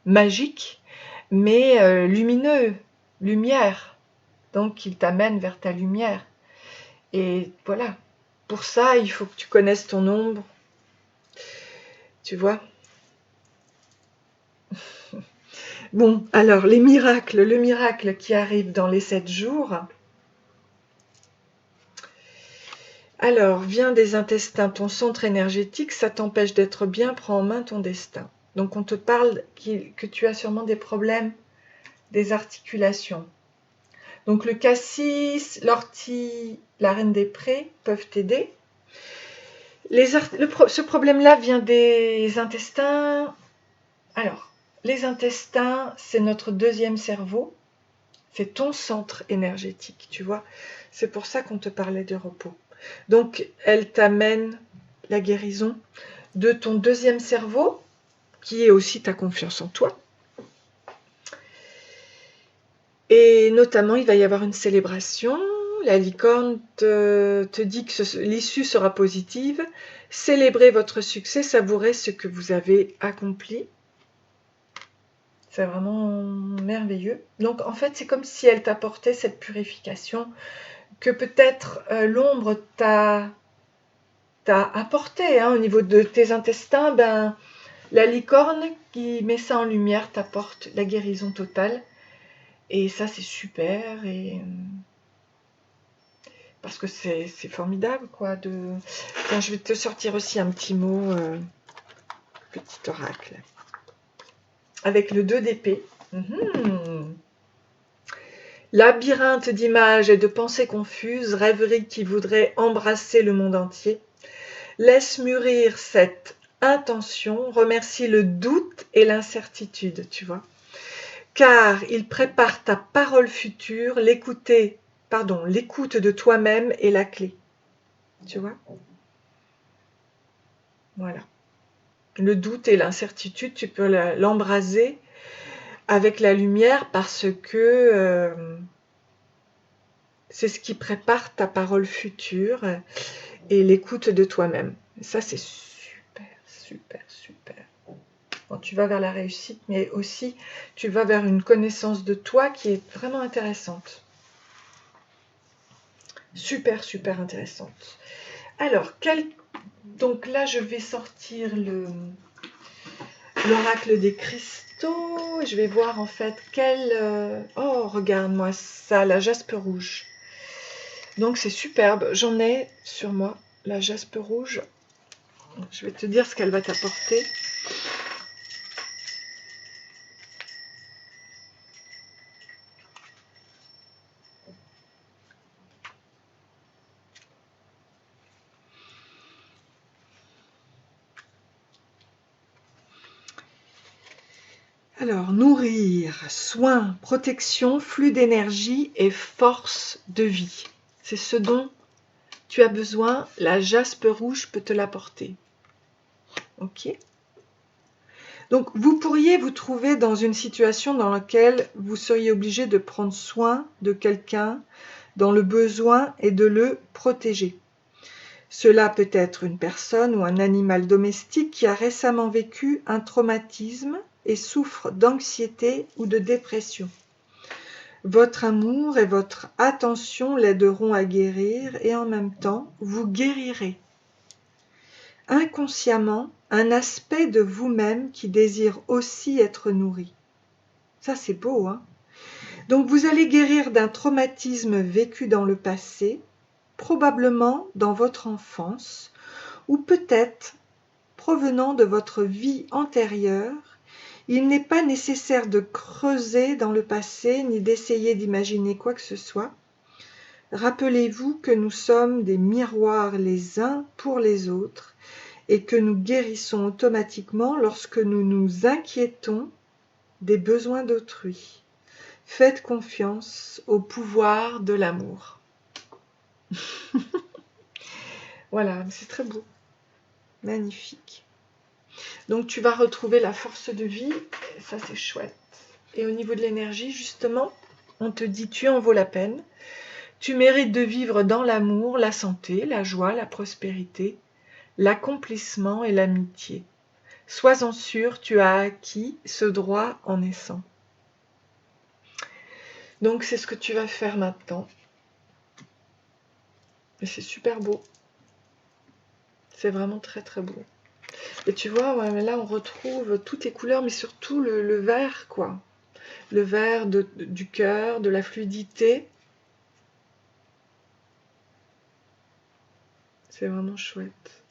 magique, mais lumineux, lumière. Donc il t'amène vers ta lumière. Et voilà, pour ça, il faut que tu connaisses ton ombre. Tu vois? Bon, alors les miracles, le miracle qui arrive dans les 7 jours. Alors, vient des intestins, ton centre énergétique, ça t'empêche d'être bien, prends en main ton destin. Donc on te parle que tu as sûrement des problèmes des articulations. Donc le cassis, l'ortie, la reine des prés peuvent t'aider. Ce problème-là vient des intestins. Alors, les intestins, c'est notre deuxième cerveau. C'est ton centre énergétique, tu vois. C'est pour ça qu'on te parlait de repos. Donc, elle t'amène la guérison de ton deuxième cerveau, qui est aussi ta confiance en toi. Et notamment, il va y avoir une célébration. La licorne te dit que l'issue sera positive. Célébrez votre succès, savourez ce que vous avez accompli. C'est vraiment merveilleux. Donc, en fait, c'est comme si elle t'apportait cette purification que peut-être l'ombre t'a apporté au niveau de tes intestins. Ben, la licorne qui met ça en lumière t'apporte la guérison totale. Et ça, c'est super. Et parce que c'est formidable, quoi. Tiens, je vais te sortir aussi un petit mot, petit oracle. Avec le 2 d'épée. Labyrinthe d'images et de pensées confuses, rêverie qui voudrait embrasser le monde entier. Laisse mûrir cette intention, remercie le doute et l'incertitude, tu vois. Car il prépare ta parole future, l'écoute de toi-même est la clé. Tu vois? Voilà. Le doute et l'incertitude, tu peux l'embraser avec la lumière parce que c'est ce qui prépare ta parole future et l'écoute de toi-même. Ça, c'est super, super, super. Bon, tu vas vers la réussite, mais aussi tu vas vers une connaissance de toi qui est vraiment intéressante. Super, super intéressante. Alors, donc là, je vais sortir l'oracle des cristaux. Je vais voir en fait Oh, regarde-moi ça, la jaspe rouge. Donc c'est superbe. J'en ai sur moi, la jaspe rouge. Je vais te dire ce qu'elle va t'apporter. Alors, nourrir, soin, protection, flux d'énergie et force de vie. C'est ce dont tu as besoin. La jaspe rouge peut te l'apporter. Ok? Donc, vous pourriez vous trouver dans une situation dans laquelle vous seriez obligé de prendre soin de quelqu'un dans le besoin et de le protéger. Cela peut être une personne ou un animal domestique qui a récemment vécu un traumatisme et souffre d'anxiété ou de dépression. Votre amour et votre attention l'aideront à guérir et en même temps, vous guérirez. Inconsciemment, un aspect de vous-même qui désire aussi être nourri. Ça, c'est beau, hein? Donc, vous allez guérir d'un traumatisme vécu dans le passé, probablement dans votre enfance, ou peut-être provenant de votre vie antérieure. Il n'est pas nécessaire de creuser dans le passé ni d'essayer d'imaginer quoi que ce soit. Rappelez-vous que nous sommes des miroirs les uns pour les autres et que nous guérissons automatiquement lorsque nous nous inquiétons des besoins d'autrui. Faites confiance au pouvoir de l'amour. Voilà, c'est très beau. Magnifique. Donc tu vas retrouver la force de vie, et ça c'est chouette. Et au niveau de l'énergie, justement, on te dit tu en vaux la peine. Tu mérites de vivre dans l'amour, la santé, la joie, la prospérité, l'accomplissement et l'amitié. Sois-en sûr, tu as acquis ce droit en naissant. Donc c'est ce que tu vas faire maintenant. Et c'est super beau. C'est vraiment très très beau. Et tu vois, ouais, là on retrouve toutes les couleurs, mais surtout le vert, quoi. Le vert du cœur, de la fluidité. C'est vraiment chouette.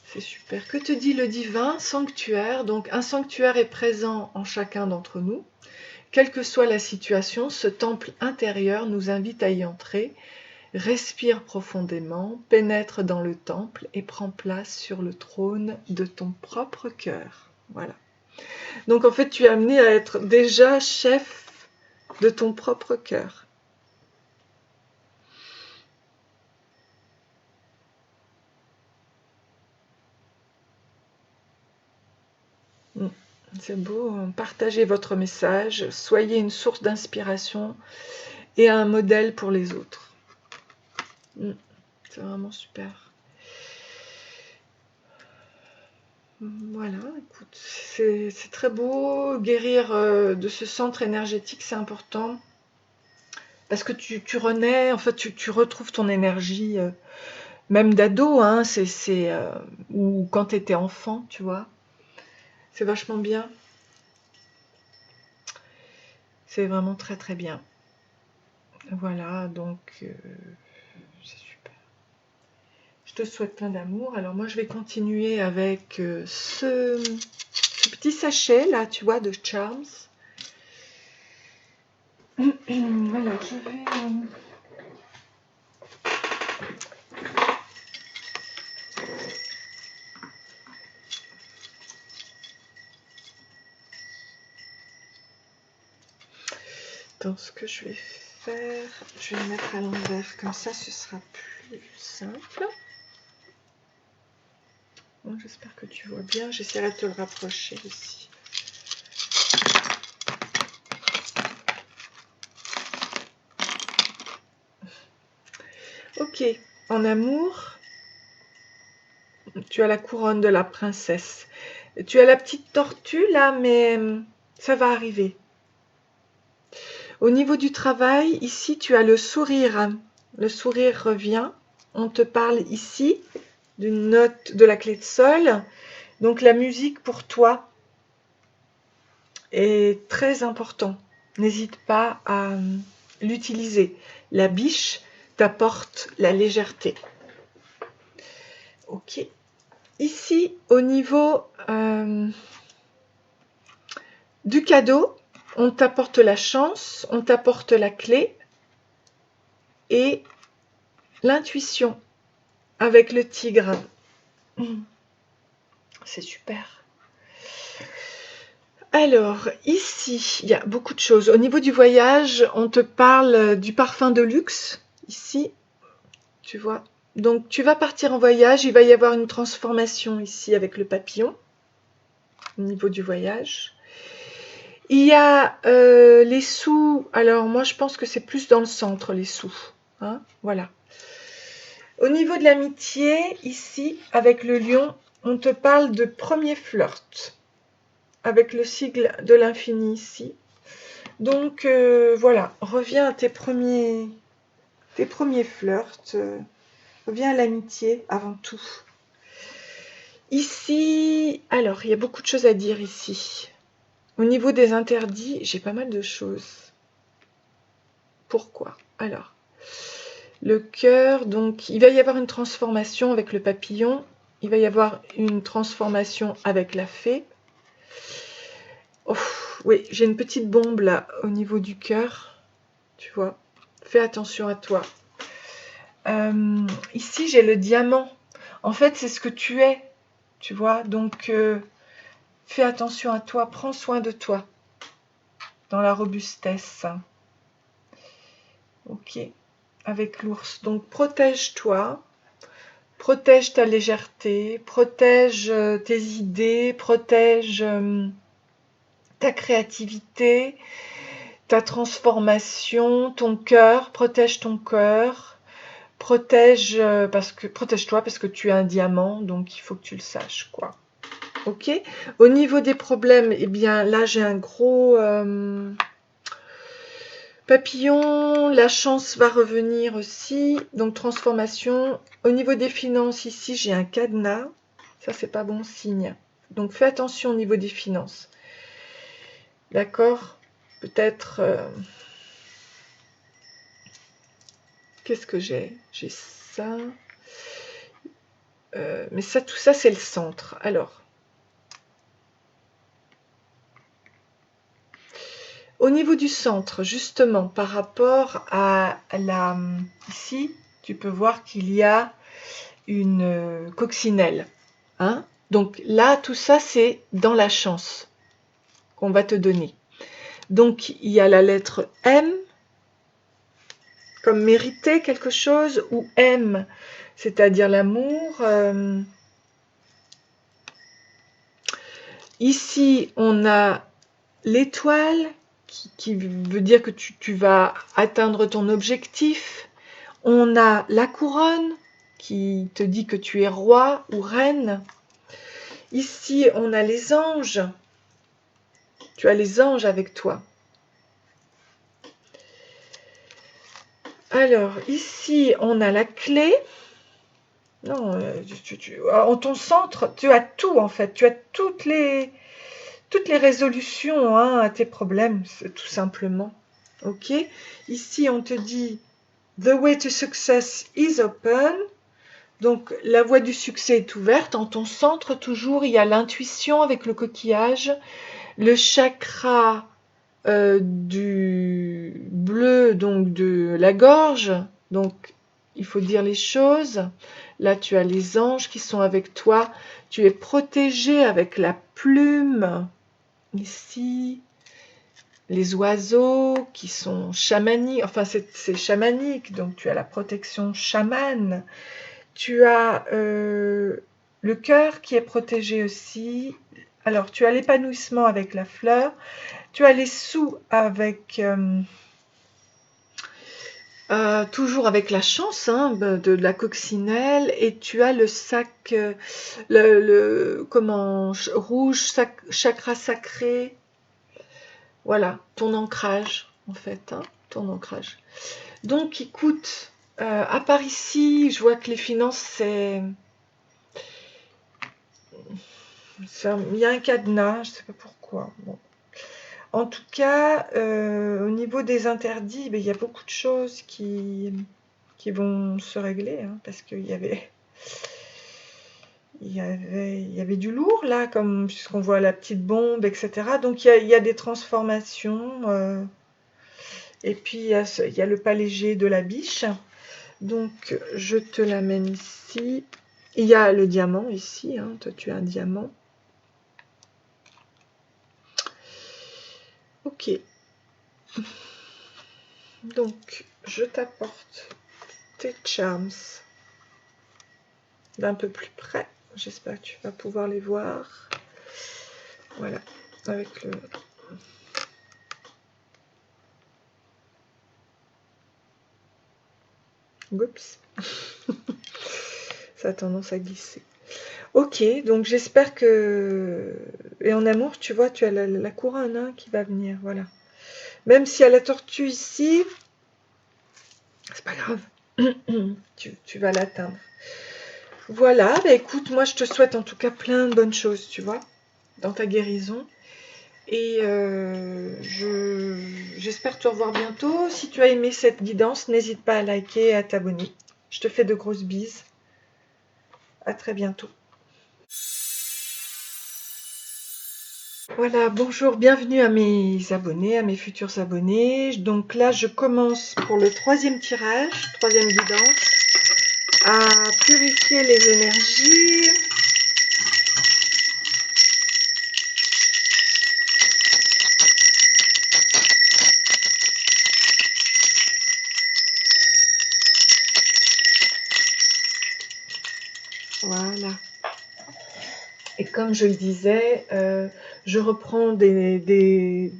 C'est super. Que te dit le divin? Sanctuaire. Donc un sanctuaire est présent en chacun d'entre nous. Quelle que soit la situation, ce temple intérieur nous invite à y entrer. Respire profondément, pénètre dans le temple et prends place sur le trône de ton propre cœur. Voilà. Donc en fait, tu es amené à être déjà chef de ton propre cœur. C'est beau, partagez votre message, soyez une source d'inspiration et un modèle pour les autres. C'est vraiment super. Voilà, écoute, c'est très beau. Guérir de ce centre énergétique, c'est important. Parce que tu renais, en fait, tu retrouves ton énergie, même d'ado, hein, ou quand tu étais enfant, tu vois. C'est vachement bien. C'est vraiment très très bien. Voilà, donc c'est super. Je te souhaite plein d'amour. Alors moi, je vais continuer avec ce petit sachet là, tu vois, de Charms. Alors, je vais... Attends, ce que je vais faire, je vais le mettre à l'envers, comme ça ce sera plus simple. Bon, j'espère que tu vois bien, j'essaierai de te le rapprocher aussi. Ok, en amour, tu as la couronne de la princesse. Tu as la petite tortue là, mais ça va arriver. Au niveau du travail, ici tu as le sourire. Le sourire revient. On te parle ici d'une note de la clé de sol. Donc la musique pour toi est très important. N'hésite pas à l'utiliser. La biche t'apporte la légèreté. Ok. Ici, au niveau du cadeau, on t'apporte la chance, on t'apporte la clé et l'intuition avec le tigre. C'est super. Alors, ici, il y a beaucoup de choses. Au niveau du voyage, on te parle du parfum de luxe. Ici, tu vois. Donc, tu vas partir en voyage. Il va y avoir une transformation ici avec le papillon. Au niveau du voyage. Il y a les sous. Alors, moi, je pense que c'est plus dans le centre, les sous. Hein, voilà. Au niveau de l'amitié, ici, avec le lion, on te parle de premier flirt. Avec le sigle de l'infini ici. Donc, voilà. Reviens à tes premiers flirts. Reviens à l'amitié avant tout. Ici, alors, il y a beaucoup de choses à dire ici. Au niveau des interdits, j'ai pas mal de choses. Pourquoi? Alors, le cœur, donc, il va y avoir une transformation avec le papillon. Il va y avoir une transformation avec la fée. Oh, oui, j'ai une petite bombe là, au niveau du cœur. Tu vois, fais attention à toi. Ici, j'ai le diamant. En fait, c'est ce que tu es. Tu vois, donc, fais attention à toi. Prends soin de toi. Dans la robustesse. Ok, avec l'ours. Donc protège-toi, protège ta légèreté, protège tes idées, protège ta créativité, ta transformation, ton cœur, protège ton cœur, protège-toi parce que tu es un diamant, donc il faut que tu le saches, quoi. Ok. Au niveau des problèmes, eh bien là j'ai un gros papillon, la chance va revenir aussi, donc transformation. Au niveau des finances, ici j'ai un cadenas, ça c'est pas bon signe. Donc fais attention au niveau des finances. D'accord? Peut-être... qu'est-ce que j'ai? J'ai ça. Mais ça, tout ça c'est le centre. Alors... Au niveau du centre, justement, par rapport à la... Ici, tu peux voir qu'il y a une coccinelle. Hein? Donc là, tout ça, c'est dans la chance qu'on va te donner. Donc, il y a la lettre M, comme mériter quelque chose, ou M, c'est-à-dire l'amour. Ici, on a l'étoile, qui veut dire que tu vas atteindre ton objectif. On a la couronne, qui te dit que tu es roi ou reine. Ici, on a les anges. Tu as les anges avec toi. Alors, ici, on a la clé. Non, en ton centre, tu as tout, en fait. Tu as toutes les résolutions à tes problèmes, tout simplement. Ok. Ici, on te dit « The way to success is open ». Donc, la voie du succès est ouverte. En ton centre, toujours, il y a l'intuition avec le coquillage, le chakra du bleu, donc de la gorge. Donc, il faut dire les choses. Là, tu as les anges qui sont avec toi. Tu es protégé avec la plume. Ici. les oiseaux qui sont chamaniques, enfin c'est chamanique, donc tu as la protection chamane, tu as le cœur qui est protégé aussi, alors tu as l'épanouissement avec la fleur, tu as les sous avec... toujours avec la chance hein, de la coccinelle, et tu as le sac, rouge, chakra sacré, voilà, ton ancrage en fait, hein, ton ancrage. Donc écoute, à part ici, je vois que les finances, il y a un cadenas, je ne sais pas pourquoi. Bon. En tout cas, au niveau des interdits, ben, il y a beaucoup de choses qui vont se régler, hein, parce qu'il y avait du lourd là, comme puisqu'on voit la petite bombe, etc. Donc il y a des transformations, et puis il y a le pas léger de la biche. Donc je te l'amène ici. Il y a le diamant ici, hein, toi tu as un diamant. Ok. Donc je t'apporte tes charms d'un peu plus près. J'espère que tu vas pouvoir les voir. Voilà, avec le... Oups. Ça a tendance à glisser. Ok, donc j'espère que... Et en amour, tu vois, tu as la couronne hein, qui va venir, voilà. Même s'il y a la tortue ici, c'est pas grave. tu vas l'atteindre. Voilà, bah écoute, moi je te souhaite en tout cas plein de bonnes choses, tu vois, dans ta guérison. Et j'espère te revoir bientôt. Si tu as aimé cette guidance, n'hésite pas à liker et à t'abonner. Je te fais de grosses bises. À très bientôt. Voilà, bonjour, bienvenue à mes abonnés, à mes futurs abonnés. Donc là, je commence pour le troisième tirage, troisième guidance, à purifier les énergies. Voilà. Et comme je le disais, je reprends des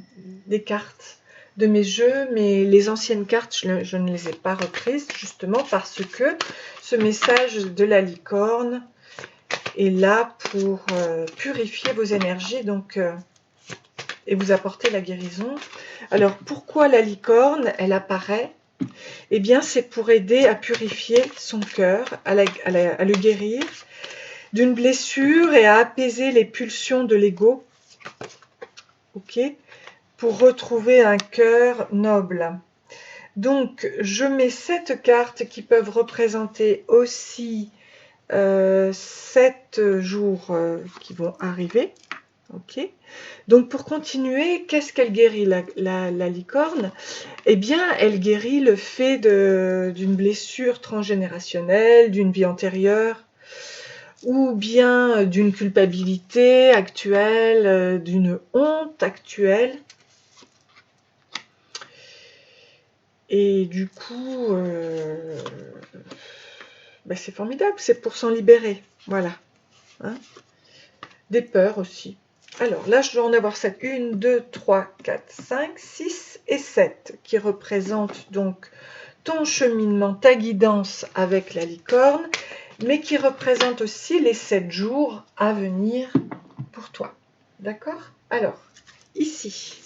cartes de mes jeux, mais les anciennes cartes, je ne les ai pas reprises, justement parce que ce message de la licorne est là pour purifier vos énergies donc, et vous apporter la guérison. Alors, pourquoi la licorne, elle apparaît? Eh bien, c'est pour aider à purifier son cœur, à le guérir d'une blessure et à apaiser les pulsions de l'ego, ok, pour retrouver un cœur noble. Donc, je mets 7 cartes qui peuvent représenter aussi 7 jours qui vont arriver. Ok. Donc, pour continuer, qu'est-ce qu'elle guérit la licorne? Eh bien, elle guérit le fait d'une blessure transgénérationnelle, d'une vie antérieure, ou bien d'une culpabilité actuelle, d'une honte actuelle. Et du coup, ben c'est formidable, c'est pour s'en libérer. Voilà. Hein, des peurs aussi. Alors là, je dois en avoir 7. 1, 2, 3, 4, 5, 6 et 7 qui représentent donc ton cheminement, ta guidance avec la licorne, mais qui représentent aussi les 7 jours à venir pour toi. D'accord? Alors, ici,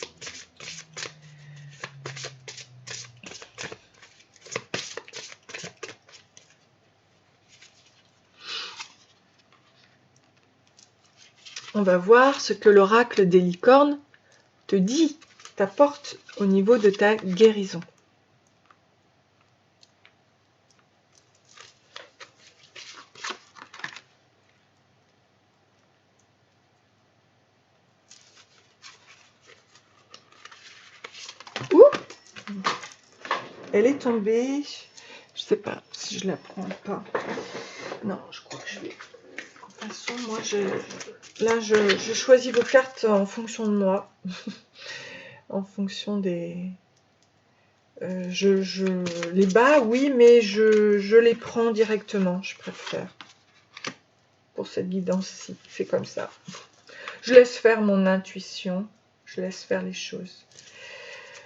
on va voir ce que l'oracle des licornes te dit, t'apporte au niveau de ta guérison. Ouh, elle est tombée. Je sais pas si je la prends ou pas. Non, je crois que je vais. De toute façon, moi, je choisis vos cartes en fonction de moi. en fonction des... les bats, oui, mais je les prends directement, je préfère. Pour cette guidance-ci, c'est comme ça. Je laisse faire mon intuition, je laisse faire les choses.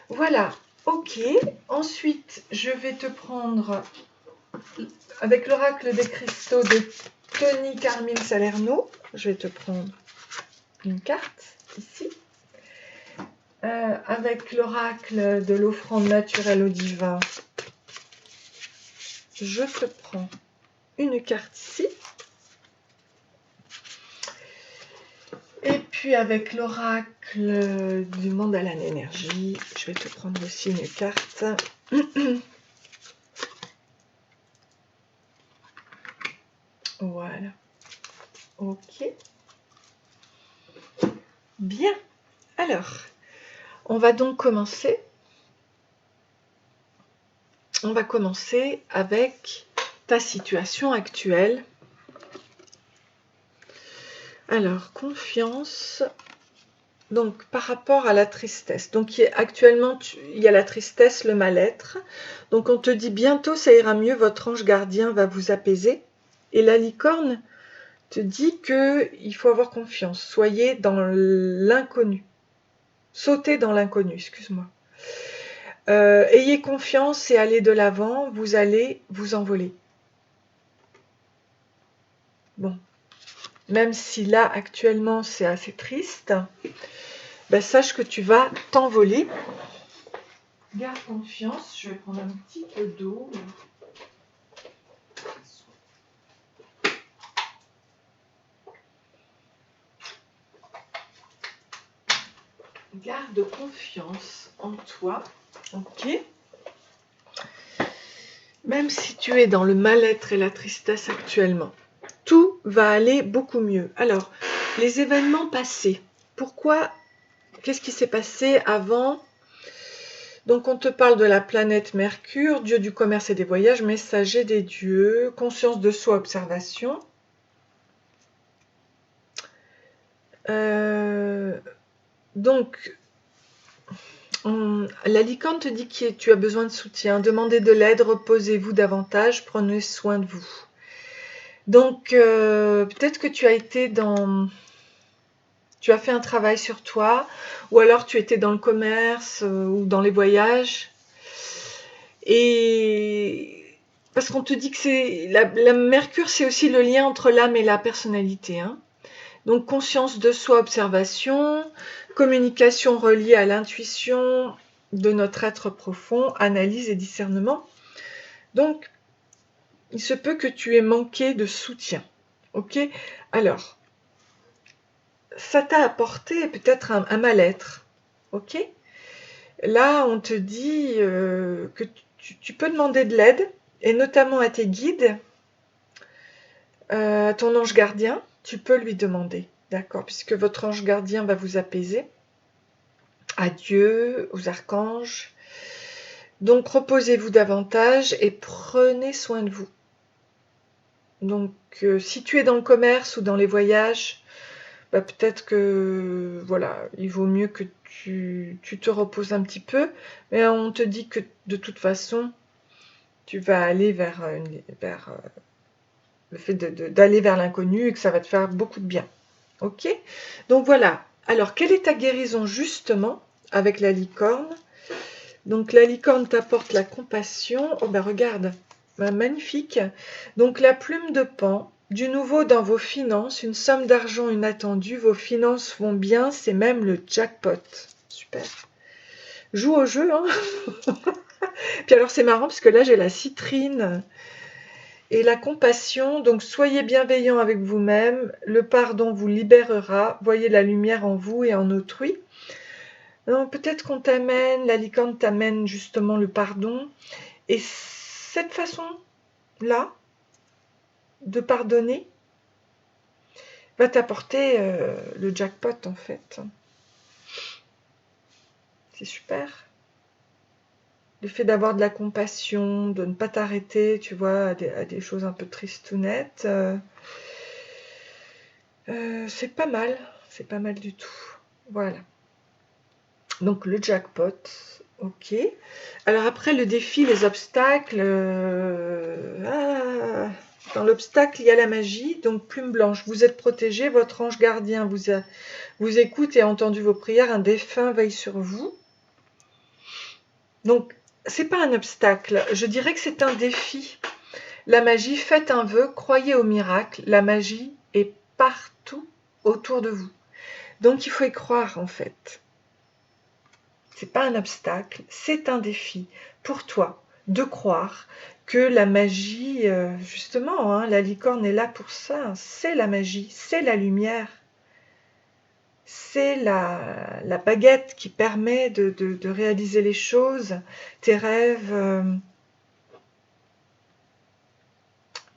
Voilà, ok. Ensuite, je vais te prendre, avec l'oracle des cristaux de Tony Carmine Salerno, je vais te prendre une carte, ici. Avec l'oracle de l'offrande naturelle au divin, je te prends une carte ici. Et puis avec l'oracle du mandala d'énergie, je vais te prendre aussi une carte. Voilà. Ok. Bien. Alors, on va donc commencer. On va commencer avec ta situation actuelle. Alors, confiance. Donc, par rapport à la tristesse. Donc, actuellement, il y a la tristesse, le mal-être. Donc, on te dit bientôt, ça ira mieux, votre ange gardien va vous apaiser. Et la licorne te dit qu'il faut avoir confiance. Soyez dans l'inconnu. Sautez dans l'inconnu, excuse-moi. Ayez confiance et allez de l'avant, vous allez vous envoler. Bon. Même si là, actuellement, c'est assez triste, ben, sache que tu vas t'envoler. Garde confiance, je vais prendre un petit peu d'eau. Garde confiance en toi, ok? Même si tu es dans le mal-être et la tristesse actuellement, tout va aller beaucoup mieux. Alors, les événements passés, pourquoi? Qu'est-ce qui s'est passé avant? Donc, on te parle de la planète Mercure, dieu du commerce et des voyages, messager des dieux, conscience de soi, observation. Donc, la licorne te dit que tu as besoin de soutien. Demandez de l'aide, reposez-vous davantage, prenez soin de vous. Donc, peut-être que tu as été dans... Tu as fait un travail sur toi, ou alors tu étais dans le commerce ou dans les voyages. Et parce qu'on te dit que c'est la Mercure, c'est aussi le lien entre l'âme et la personnalité. Hein. Donc, conscience de soi, observation, communication reliée à l'intuition de notre être profond, analyse et discernement. Donc, il se peut que tu aies manqué de soutien. Ok? Alors, ça t'a apporté peut-être un mal-être. Ok? Là, on te dit que tu peux demander de l'aide, et notamment à tes guides, à ton ange gardien, tu peux lui demander. D'accord? Puisque votre ange gardien va vous apaiser. À Dieu, aux archanges. Donc, reposez-vous davantage et prenez soin de vous. Donc, si tu es dans le commerce ou dans les voyages, bah, peut-être que voilà, il vaut mieux que tu te reposes un petit peu. Mais on te dit que de toute façon, tu vas aller vers le fait d'aller vers l'inconnu et que ça va te faire beaucoup de bien. Ok? Donc voilà. Alors, quelle est ta guérison justement avec la licorne? Donc la licorne t'apporte la compassion. Oh ben regarde, magnifique. Donc la plume de Pan, du nouveau dans vos finances, une somme d'argent inattendue, vos finances vont bien, c'est même le jackpot. Super. Joue au jeu, hein. Puis alors c'est marrant parce que là j'ai la citrine et la compassion. Donc soyez bienveillant avec vous-même, le pardon vous libérera, voyez la lumière en vous et en autrui. Peut-être qu'on t'amène, la licorne t'amène justement le pardon. Et cette façon-là de pardonner va t'apporter le jackpot en fait. C'est super. Le fait d'avoir de la compassion, de ne pas t'arrêter, tu vois, à des choses un peu tristounettes, c'est pas mal du tout. Voilà. Donc le jackpot, ok. Alors après le défi, les obstacles, dans l'obstacle il y a la magie, donc plume blanche. Vous êtes protégé, votre ange gardien vous écoute et a entendu vos prières, un défunt veille sur vous. Donc c'est pas un obstacle, je dirais que c'est un défi. La magie, faites un vœu, croyez au miracle, la magie est partout autour de vous. Donc il faut y croire en fait. C'est pas un obstacle, c'est un défi pour toi de croire que la magie, justement, hein, la licorne est là pour ça, c'est la magie, c'est la lumière, c'est la baguette qui permet de réaliser les choses, tes rêves.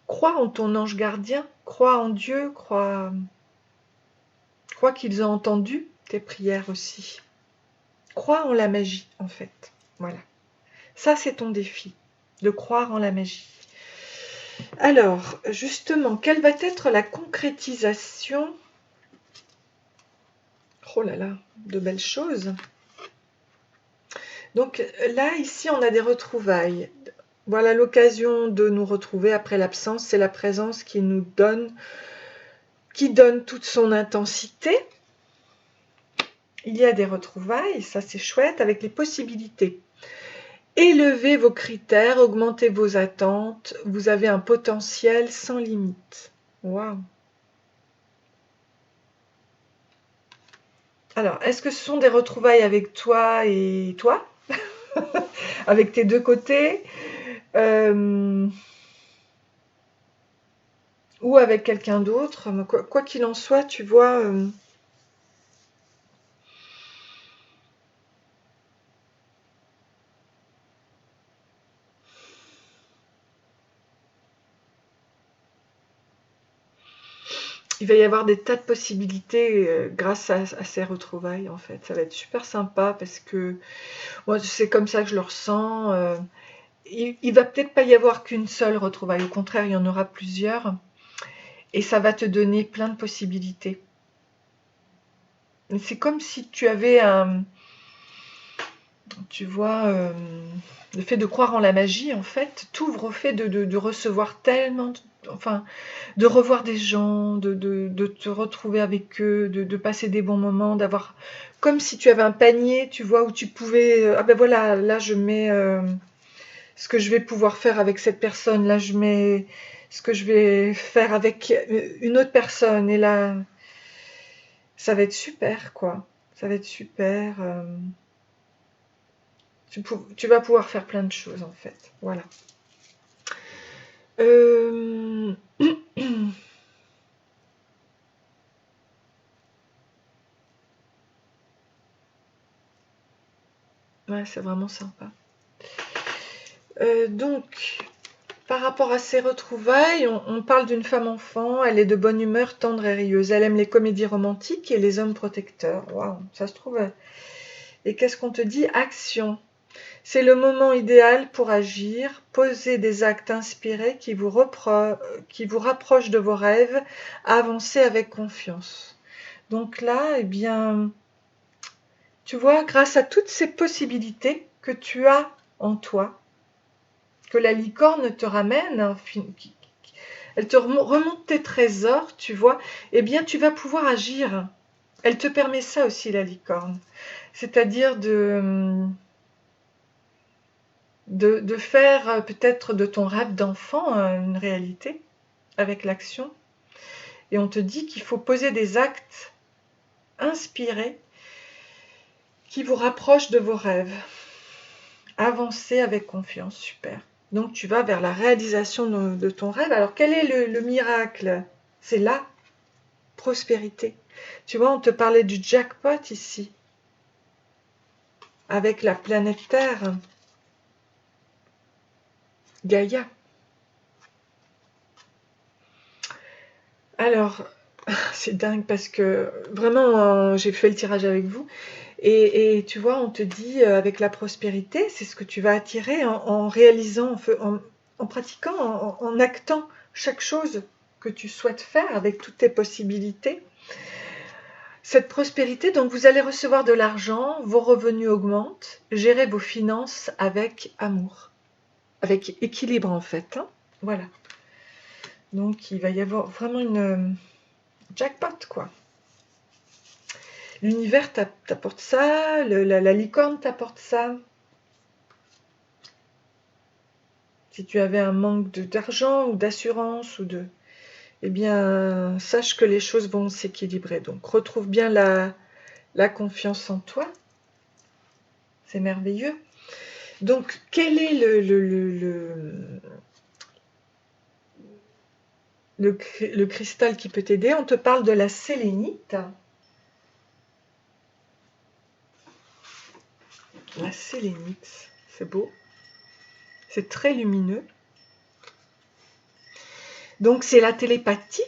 Crois en ton ange gardien, crois en Dieu, crois qu'ils ont entendu tes prières aussi. Crois en la magie, en fait. Voilà. Ça, c'est ton défi, de croire en la magie. Alors, justement, quelle va être la concrétisation? Oh là là, de belles choses. Donc là, ici, on a des retrouvailles. Voilà l'occasion de nous retrouver après l'absence. C'est la présence qui nous donne, qui donne toute son intensité. Il y a des retrouvailles, ça c'est chouette, avec les possibilités. Élevez vos critères, augmentez vos attentes, vous avez un potentiel sans limite. Waouh! Alors, est-ce que ce sont des retrouvailles avec toi et toi? Avec tes deux côtés? Ou avec quelqu'un d'autre? Quoi qu'il en soit, tu vois... il va y avoir des tas de possibilités grâce à ces retrouvailles, en fait. Ça va être super sympa parce que moi, c'est comme ça que je le ressens. Il va peut-être pas y avoir qu'une seule retrouvaille. Au contraire, il y en aura plusieurs. Et ça va te donner plein de possibilités. C'est comme si tu avais un... Tu vois, le fait de croire en la magie, en fait, t'ouvre au fait de recevoir tellement... Enfin, de revoir des gens, de te retrouver avec eux, de passer des bons moments, d'avoir... Comme si tu avais un panier, tu vois, où tu pouvais... ah ben voilà, là je mets ce que je vais pouvoir faire avec cette personne, là je mets ce que je vais faire avec une autre personne, et là, ça va être super, quoi. Ça va être super. Tu vas pouvoir faire plein de choses, en fait. Voilà. Ouais, c'est vraiment sympa. Donc, par rapport à ces retrouvailles, on parle d'une femme enfant, elle est de bonne humeur, tendre et rieuse. Elle aime les comédies romantiques et les hommes protecteurs. Waouh, ça se trouve. Et qu'est-ce qu'on te dit? Action. C'est le moment idéal pour agir, poser des actes inspirés qui vous rapprochent de vos rêves, avancer avec confiance. Donc là, eh bien, tu vois, grâce à toutes ces possibilités que tu as en toi, que la licorne te ramène, elle te remonte tes trésors, tu vois, eh bien, tu vas pouvoir agir. Elle te permet ça aussi, la licorne. C'est-à-dire de faire peut-être de ton rêve d'enfant une réalité avec l'action. Et on te dit qu'il faut poser des actes inspirés qui vous rapprochent de vos rêves. Avancer avec confiance, super. Donc tu vas vers la réalisation de ton rêve. Alors quel est le miracle? C'est la prospérité. Tu vois, on te parlait du jackpot ici, avec la planète Terre, Gaïa. Alors, c'est dingue parce que vraiment, j'ai fait le tirage avec vous. Et tu vois, on te dit avec la prospérité, c'est ce que tu vas attirer en réalisant, en pratiquant, en actant chaque chose que tu souhaites faire avec toutes tes possibilités. Cette prospérité, donc vous allez recevoir de l'argent, vos revenus augmentent, gérez vos finances avec amour, avec équilibre en fait. Hein, voilà. Donc il va y avoir vraiment une jackpot quoi. L'univers t'apporte ça, la licorne t'apporte ça. Si tu avais un manque d'argent ou d'assurance ou de... Eh bien, sache que les choses vont s'équilibrer. Donc retrouve bien la confiance en toi. C'est merveilleux. Donc, quel est le cristal qui peut t'aider? On te parle de la sélénite. La sélénite, c'est beau. C'est très lumineux. Donc, c'est la télépathie.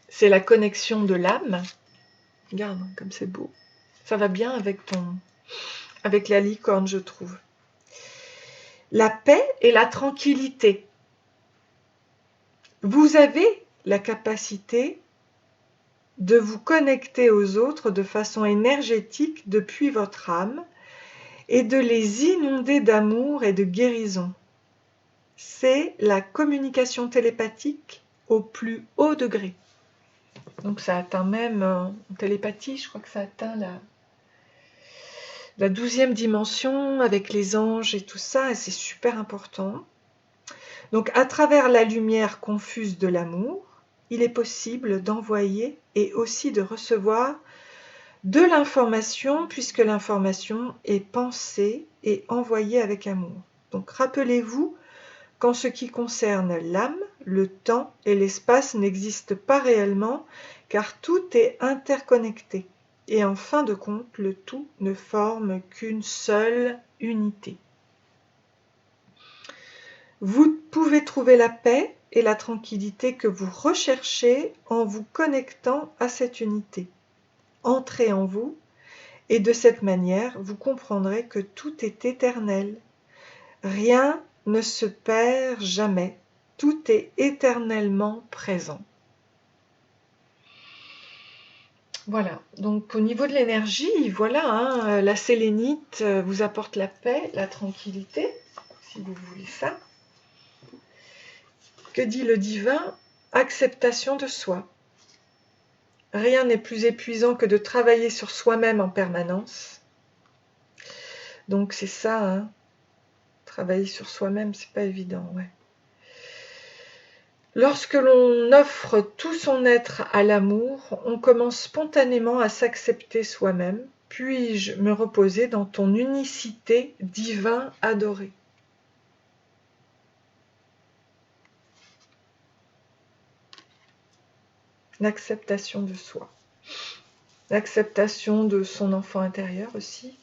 C'est la connexion de l'âme. Regarde, comme c'est beau. Ça va bien avec la licorne, je trouve. La paix et la tranquillité. Vous avez la capacité de vous connecter aux autres de façon énergétique depuis votre âme et de les inonder d'amour et de guérison. C'est la communication télépathique au plus haut degré. Donc ça atteint même, en télépathie, je crois que ça atteint la 12e dimension avec les anges et tout ça, et c'est super important. Donc à travers la lumière confuse de l'amour, il est possible d'envoyer et aussi de recevoir de l'information, puisque l'information est pensée et envoyée avec amour. Donc rappelez-vous qu'en ce qui concerne l'âme, le temps et l'espace n'existent pas réellement, car tout est interconnecté. Et en fin de compte, le tout ne forme qu'une seule unité. Vous pouvez trouver la paix et la tranquillité que vous recherchez en vous connectant à cette unité. Entrez en vous et de cette manière, vous comprendrez que tout est éternel. Rien ne se perd jamais. Tout est éternellement présent. Voilà, donc au niveau de l'énergie, voilà, hein, la sélénite vous apporte la paix, la tranquillité, si vous voulez ça. Que dit le divin? Acceptation de soi. Rien n'est plus épuisant que de travailler sur soi-même en permanence. Donc c'est ça, hein, travailler sur soi-même, c'est pas évident, ouais. Lorsque l'on offre tout son être à l'amour, on commence spontanément à s'accepter soi-même. Puis-je me reposer dans ton unicité divin adorée? L'acceptation de soi. L'acceptation de son enfant intérieur aussi,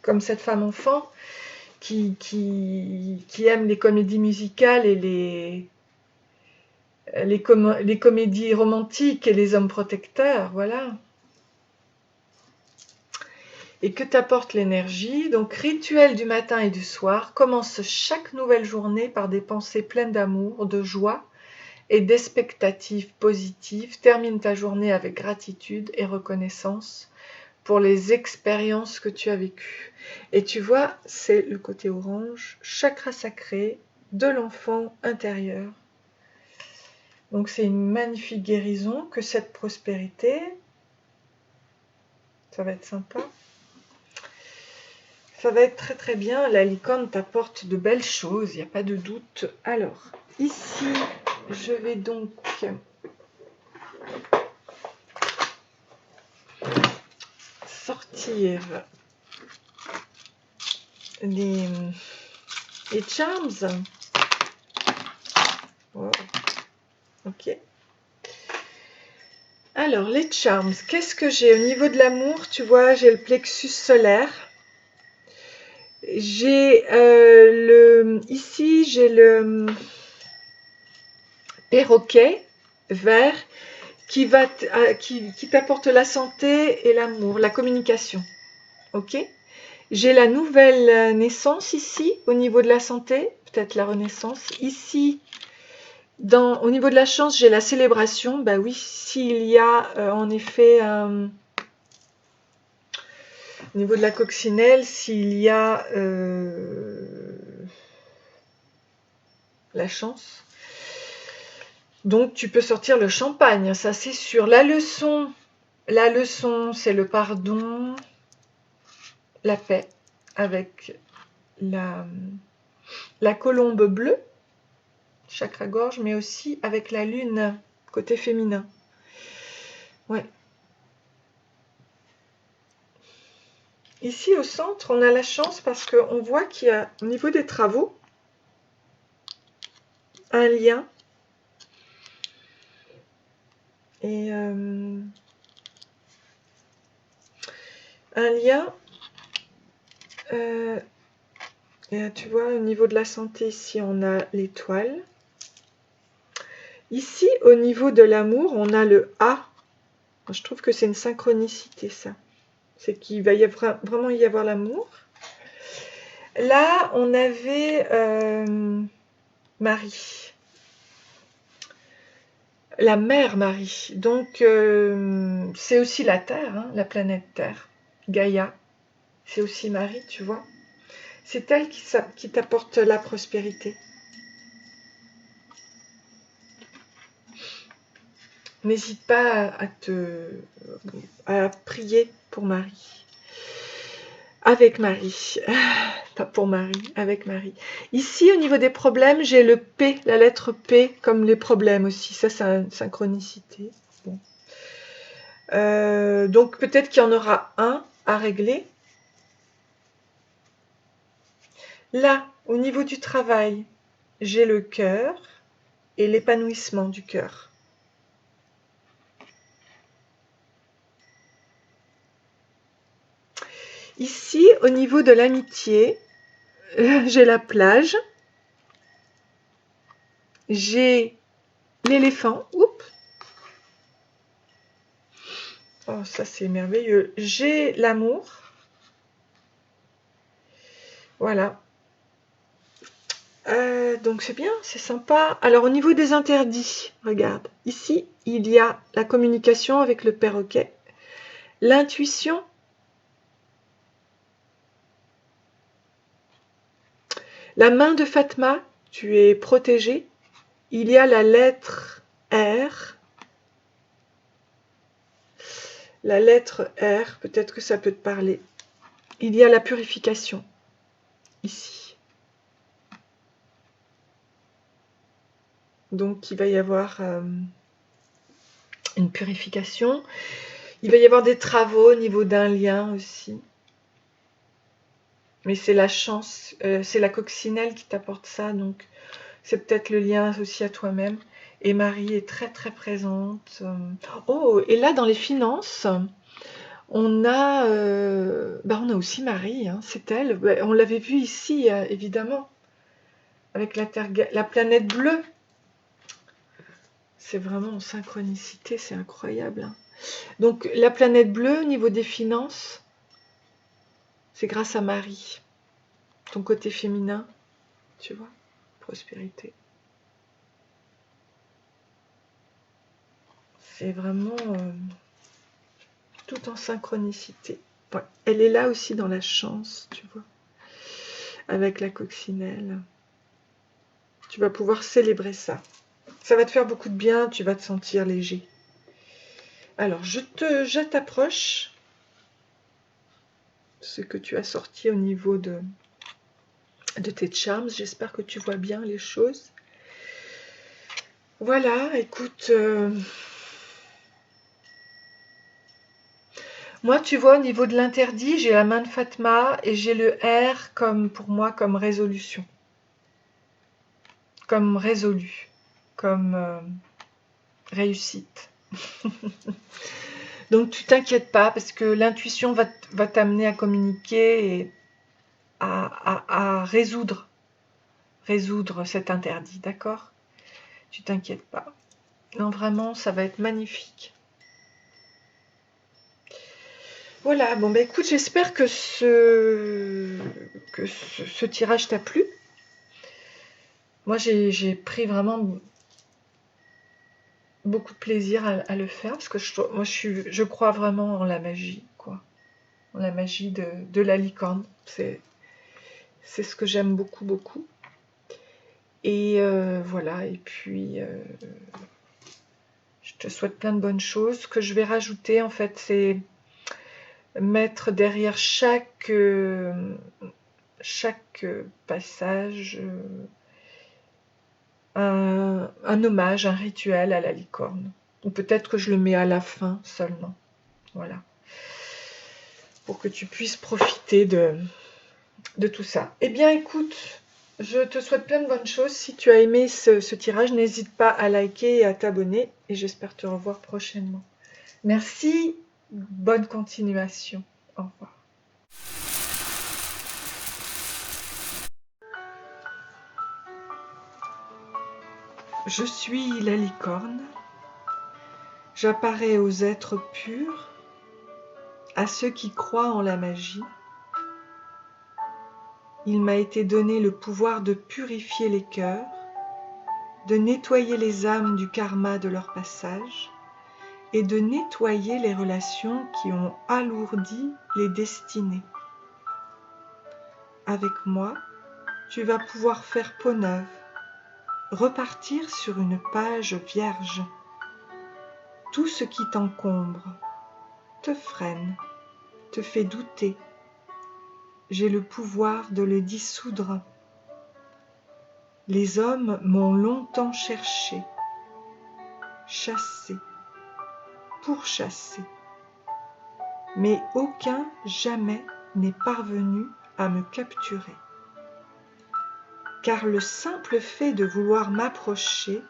comme cette femme enfant qui aime les comédies musicales et les comédies romantiques et les hommes protecteurs, voilà. Et que t'apporte l'énergie? Donc, rituel du matin et du soir, commence chaque nouvelle journée par des pensées pleines d'amour, de joie et d'expectatives positives. Termine ta journée avec gratitude et reconnaissance pour les expériences que tu as vécues. Et tu vois, c'est le côté orange, chakra sacré de l'enfant intérieur. Donc c'est une magnifique guérison, que cette prospérité, ça va être sympa. Ça va être très très bien, la licorne t'apporte de belles choses, il n'y a pas de doute. Alors, ici, je vais donc sortir les charms. Oh. Ok. Alors, les charms, qu'est-ce que j'ai au niveau de l'amour? Tu vois, j'ai le plexus solaire. J'ai ici, j'ai le perroquet vert qui t'apporte la santé et l'amour, la communication. Ok? J'ai la nouvelle naissance ici, au niveau de la santé, peut-être la renaissance. Ici, Au niveau de la chance, j'ai la célébration. Bah oui, s'il y a en effet au niveau de la coccinelle, s'il y a la chance, donc tu peux sortir le champagne, ça c'est sûr. La leçon, c'est le pardon, la paix, avec la colombe bleue, chakra-gorge, mais aussi avec la lune, côté féminin. Ouais. Ici au centre, on a la chance parce qu'on voit qu'il y a au niveau des travaux un lien et un lien. Et tu vois, au niveau de la santé, ici on a l'étoile. Ici, au niveau de l'amour, on a le A. Je trouve que c'est une synchronicité, ça. C'est qu'il va vraiment y avoir l'amour. Là, on avait Marie. La mère Marie. Donc, c'est aussi la Terre, hein, la planète Terre. Gaïa. C'est aussi Marie, tu vois. C'est elle qui t'apporte la prospérité. N'hésite pas à prier pour Marie. Avec Marie. Pas pour Marie, avec Marie. Ici, au niveau des problèmes, j'ai le P, la lettre P, comme les problèmes aussi. Ça, c'est une synchronicité. Bon. Donc, peut-être qu'il y en aura un à régler. Là, au niveau du travail, j'ai le cœur et l'épanouissement du cœur. Ici, au niveau de l'amitié, j'ai la plage, j'ai l'éléphant, oups. Oh, ça c'est merveilleux. J'ai l'amour. Voilà. Donc c'est bien, c'est sympa. Alors au niveau des interdits, regarde. Ici, il y a la communication avec le perroquet. L'intuition. La main de Fatma, tu es protégée. Il y a la lettre R. La lettre R, peut-être que ça peut te parler. Il y a la purification, ici. Donc il va y avoir une purification. Il va y avoir des travaux au niveau d'un lien aussi. Mais c'est la chance, c'est la coccinelle qui t'apporte ça, donc c'est peut-être le lien aussi à toi-même. Et Marie est très très présente. Oh, et là dans les finances, on a aussi Marie, hein, c'est elle. Bah, on l'avait vu ici, évidemment, avec la planète bleue. C'est vraiment en synchronicité, c'est incroyable, hein. Donc la planète bleue, au niveau des finances, c'est grâce à Marie. Ton côté féminin, tu vois, prospérité. C'est vraiment tout en synchronicité. Ouais. Elle est là aussi dans la chance, tu vois, avec la coccinelle. Tu vas pouvoir célébrer ça. Ça va te faire beaucoup de bien, tu vas te sentir léger. Alors, je t'approche ce que tu as sorti au niveau de tes charms. J'espère que tu vois bien les choses. Voilà, écoute, moi, tu vois, au niveau de l'interdit, j'ai la main de Fatma et j'ai le R comme, pour moi, comme résolution. Comme résolu, comme réussite. Donc, tu t'inquiètes pas parce que l'intuition va t'amener à communiquer et à résoudre cet interdit, d'accord? Tu t'inquiètes pas. Non, vraiment, ça va être magnifique. Voilà, bon bah écoute, j'espère que ce tirage t'a plu. Moi j'ai pris vraiment beaucoup de plaisir à le faire parce que moi je crois vraiment en la magie, quoi. En la magie de la licorne. C'est ce que j'aime beaucoup, beaucoup. Et voilà, et puis je te souhaite plein de bonnes choses. Ce que je vais rajouter, en fait, c'est mettre derrière chaque passage un hommage, un rituel à la licorne. Ou peut-être que je le mets à la fin seulement. Voilà. Pour que tu puisses profiter de tout ça. Eh bien, écoute, je te souhaite plein de bonnes choses. Si tu as aimé ce tirage, n'hésite pas à liker et à t'abonner. Et j'espère te revoir prochainement. Merci, bonne continuation. Au revoir. Je suis la licorne. J'apparais aux êtres purs, à ceux qui croient en la magie. Il m'a été donné le pouvoir de purifier les cœurs, de nettoyer les âmes du karma de leur passage et de nettoyer les relations qui ont alourdi les destinées. Avec moi, tu vas pouvoir faire peau neuve, repartir sur une page vierge. Tout ce qui t'encombre, te freine, te fait douter. J'ai le pouvoir de le dissoudre. Les hommes m'ont longtemps cherché, chassé, pourchassé, mais aucun jamais n'est parvenu à me capturer. Car le simple fait de vouloir m'approcher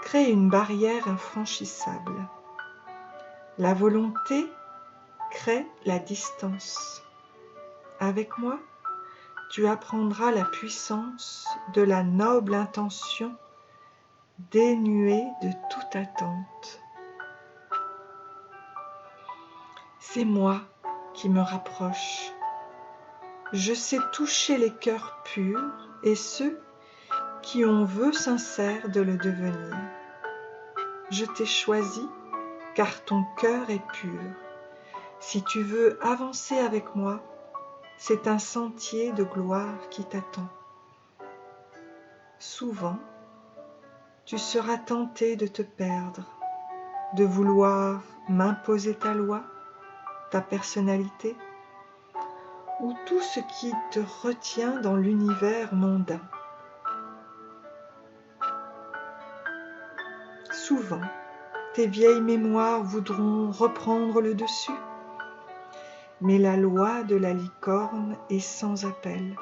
crée une barrière infranchissable. La volonté crée la distance. Avec moi, tu apprendras la puissance de la noble intention dénuée de toute attente. C'est moi qui me rapproche. Je sais toucher les cœurs purs et ceux qui ont vœu sincère de le devenir. Je t'ai choisi car ton cœur est pur. Si tu veux avancer avec moi, c'est un sentier de gloire qui t'attend. Souvent, tu seras tenté de te perdre, de vouloir m'imposer ta loi, ta personnalité, ou tout ce qui te retient dans l'univers mondain. Souvent, tes vieilles mémoires voudront reprendre le dessus, mais la loi de la licorne est sans appel.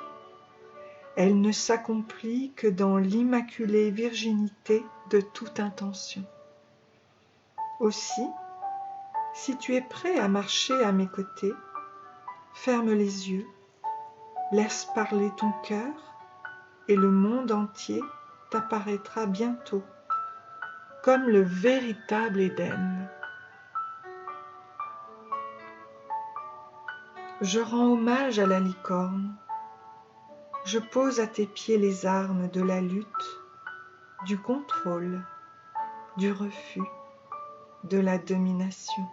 Elle ne s'accomplit que dans l'immaculée virginité de toute intention. Aussi, si tu es prêt à marcher à mes côtés, ferme les yeux, laisse parler ton cœur et le monde entier t'apparaîtra bientôt comme le véritable Éden. Je rends hommage à la licorne. Je pose à tes pieds les armes de la lutte, du contrôle, du refus, de la domination.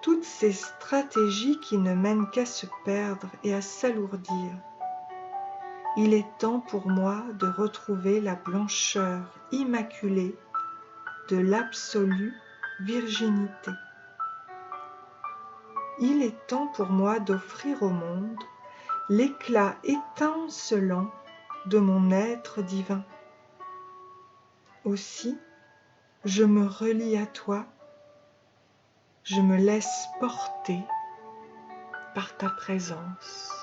Toutes ces stratégies qui ne mènent qu'à se perdre et à s'alourdir. Il est temps pour moi de retrouver la blancheur immaculée de l'absolue virginité. Il est temps pour moi d'offrir au monde l'éclat étincelant de mon être divin. Aussi, je me relie à toi, je me laisse porter par ta présence.